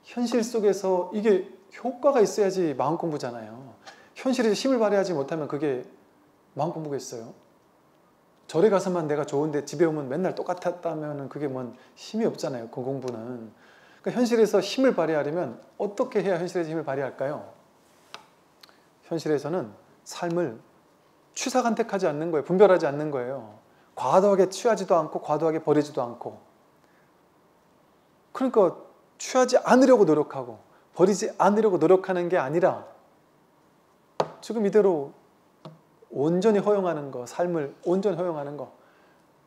현실 속에서 이게 효과가 있어야지 마음 공부잖아요. 현실에서 힘을 발휘하지 못하면 그게 마음 공부겠어요? 절에 가서만 내가 좋은데 집에 오면 맨날 똑같았다면 그게 뭔 힘이 없잖아요. 그 공부는. 그러니까 현실에서 힘을 발휘하려면 어떻게 해야 현실에서 힘을 발휘할까요? 현실에서는 삶을 취사간택하지 않는 거예요. 분별하지 않는 거예요. 과도하게 취하지도 않고 과도하게 버리지도 않고. 그러니까 취하지 않으려고 노력하고 버리지 않으려고 노력하는 게 아니라 지금 이대로 온전히 허용하는 거, 삶을 온전히 허용하는 거.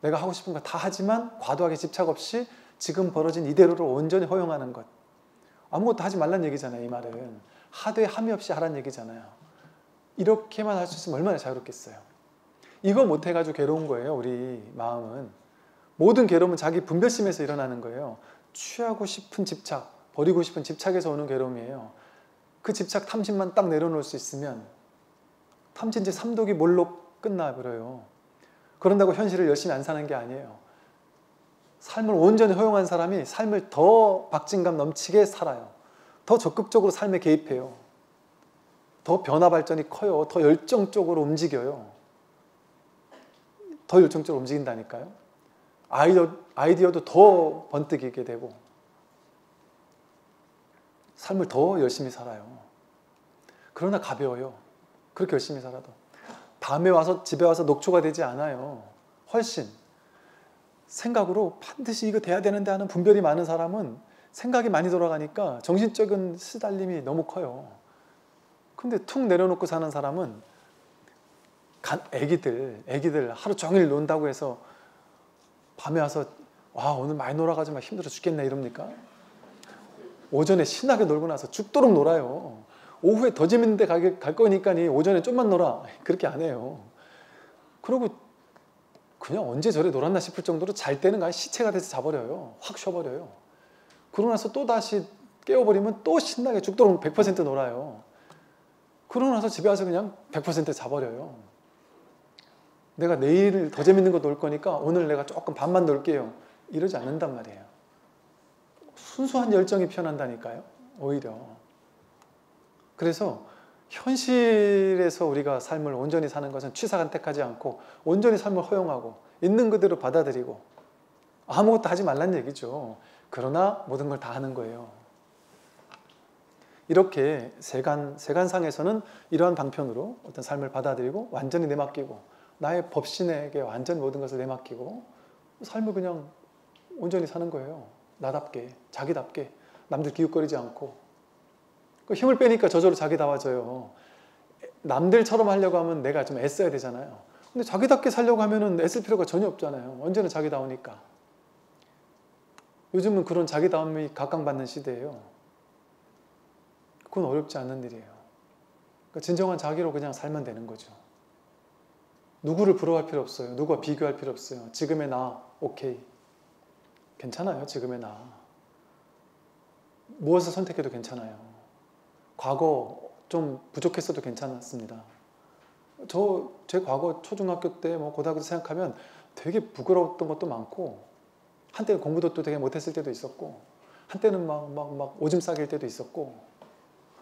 내가 하고 싶은 거 다 하지만 과도하게 집착 없이 지금 벌어진 이대로를 온전히 허용하는 것. 아무것도 하지 말란 얘기잖아요. 이 말은 하되 함이 없이 하란 얘기잖아요. 이렇게만 할 수 있으면 얼마나 자유롭겠어요. 이거 못해가지고 괴로운 거예요. 우리 마음은. 모든 괴로움은 자기 분별심에서 일어나는 거예요. 취하고 싶은 집착, 버리고 싶은 집착에서 오는 괴로움이에요. 그 집착 탐심만 딱 내려놓을 수 있으면 탐진지 삼독이 뭘로 끝나버려요. 그런다고 현실을 열심히 안 사는 게 아니에요. 삶을 온전히 허용한 사람이 삶을 더 박진감 넘치게 살아요. 더 적극적으로 삶에 개입해요. 더 변화 발전이 커요. 더 열정적으로 움직여요. 더 열정적으로 움직인다니까요. 아이디어도 더 번뜩이게 되고 삶을 더 열심히 살아요. 그러나 가벼워요. 그렇게 열심히 살아도. 밤에 와서 집에 와서 녹초가 되지 않아요. 훨씬. 생각으로 반드시 이거 돼야 되는데 하는 분별이 많은 사람은 생각이 많이 돌아가니까 정신적인 시달림이 너무 커요. 근데 툭 내려놓고 사는 사람은 애기들 하루 종일 논다고 해서 밤에 와서 와 오늘 많이 놀아가지고 막 힘들어 죽겠네 이럽니까? 오전에 신나게 놀고 나서 죽도록 놀아요. 오후에 더 재밌는 데 갈 거니까 오전에 좀만 놀아. 그렇게 안 해요. 그리고 그냥 언제 저래 놀았나 싶을 정도로 잘 때는 그냥 시체가 돼서 자버려요. 확 쉬어버려요. 그러고 나서 또 다시 깨워버리면 또 신나게 죽도록 100% 놀아요. 그러고 나서 집에 와서 그냥 100% 자버려요. 내가 내일 더 재밌는 거 놀 거니까 오늘 내가 조금 반만 놀게요. 이러지 않는단 말이에요. 순수한 열정이 피어난다니까요. 오히려. 그래서 현실에서 우리가 삶을 온전히 사는 것은 취사간택하지 않고 온전히 삶을 허용하고 있는 그대로 받아들이고 아무것도 하지 말란 얘기죠. 그러나 모든 걸 다 하는 거예요. 이렇게 세간상에서는 이러한 방편으로 어떤 삶을 받아들이고 완전히 내맡기고 나의 법신에게 완전히 모든 것을 내맡기고 삶을 그냥 온전히 사는 거예요. 나답게, 자기답게, 남들 기웃거리지 않고. 힘을 빼니까 저절로 자기다워져요. 남들처럼 하려고 하면 내가 좀 애써야 되잖아요. 근데 자기답게 살려고 하면 애쓸 필요가 전혀 없잖아요. 언제나 자기다우니까. 요즘은 그런 자기다움이 각광받는 시대예요. 그건 어렵지 않은 일이에요. 그러니까 진정한 자기로 그냥 살면 되는 거죠. 누구를 부러워할 필요 없어요. 누구와 비교할 필요 없어요. 지금의 나, 오케이. 괜찮아요. 지금의 나. 무엇을 선택해도 괜찮아요. 과거 좀 부족했어도 괜찮았습니다. 제 과거 초중학교 때 고등학교 때 생각하면 되게 부끄러웠던 것도 많고 한때는 공부도 또 되게 못했을 때도 있었고 한때는 막 오줌 싸길 때도 있었고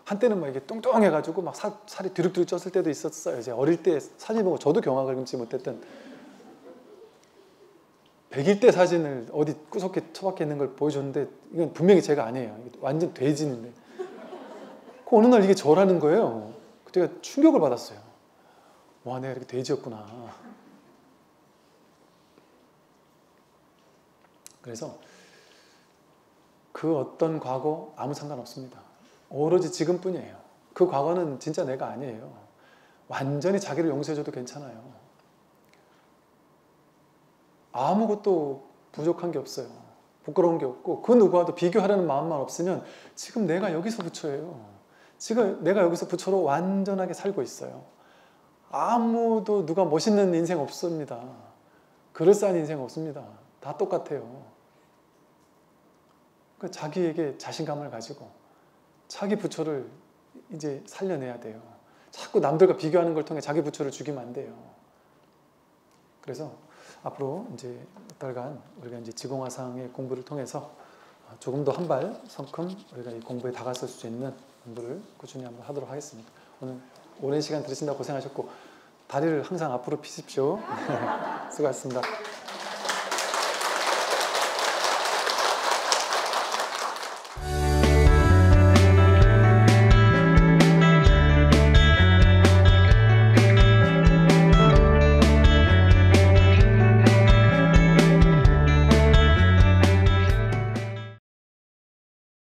한때는 막 이게 뚱뚱해가지고 막 살이 뒤룩뒤룩 쪘을 때도 있었어요. 이제 어릴 때 사진 보고 저도 경악을 금치 못했던 100일 때 사진을 어디 구석에 처박혀 있는 걸 보여줬는데 이건 분명히 제가 아니에요. 완전 돼지인데 그 어느 날 이게 저라는 거예요. 그때가 충격을 받았어요. 와, 내가 이렇게 돼지였구나. 그래서 그 어떤 과거 아무 상관없습니다. 오로지 지금뿐이에요. 그 과거는 진짜 내가 아니에요. 완전히 자기를 용서해줘도 괜찮아요. 아무것도 부족한 게 없어요. 부끄러운 게 없고 그 누구와도 비교하려는 마음만 없으면 지금 내가 여기서 부처예요. 지금 내가 여기서 부처로 완전하게 살고 있어요. 아무도 누가 멋있는 인생 없습니다. 그럴싸한 인생 없습니다. 다 똑같아요. 그러니까 자기에게 자신감을 가지고 자기 부처를 이제 살려내야 돼요. 자꾸 남들과 비교하는 걸 통해 자기 부처를 죽이면 안 돼요. 그래서 앞으로 이제 몇 달간 우리가 이제 지공화상의 공부를 통해서 조금 더 한 발 성큼 우리가 이 공부에 다가설 수 있는 공부를 꾸준히 한번 하도록 하겠습니다. 오늘 오랜 시간 들으신다고 고생하셨고 다리를 항상 앞으로 피십시오. 수고하셨습니다.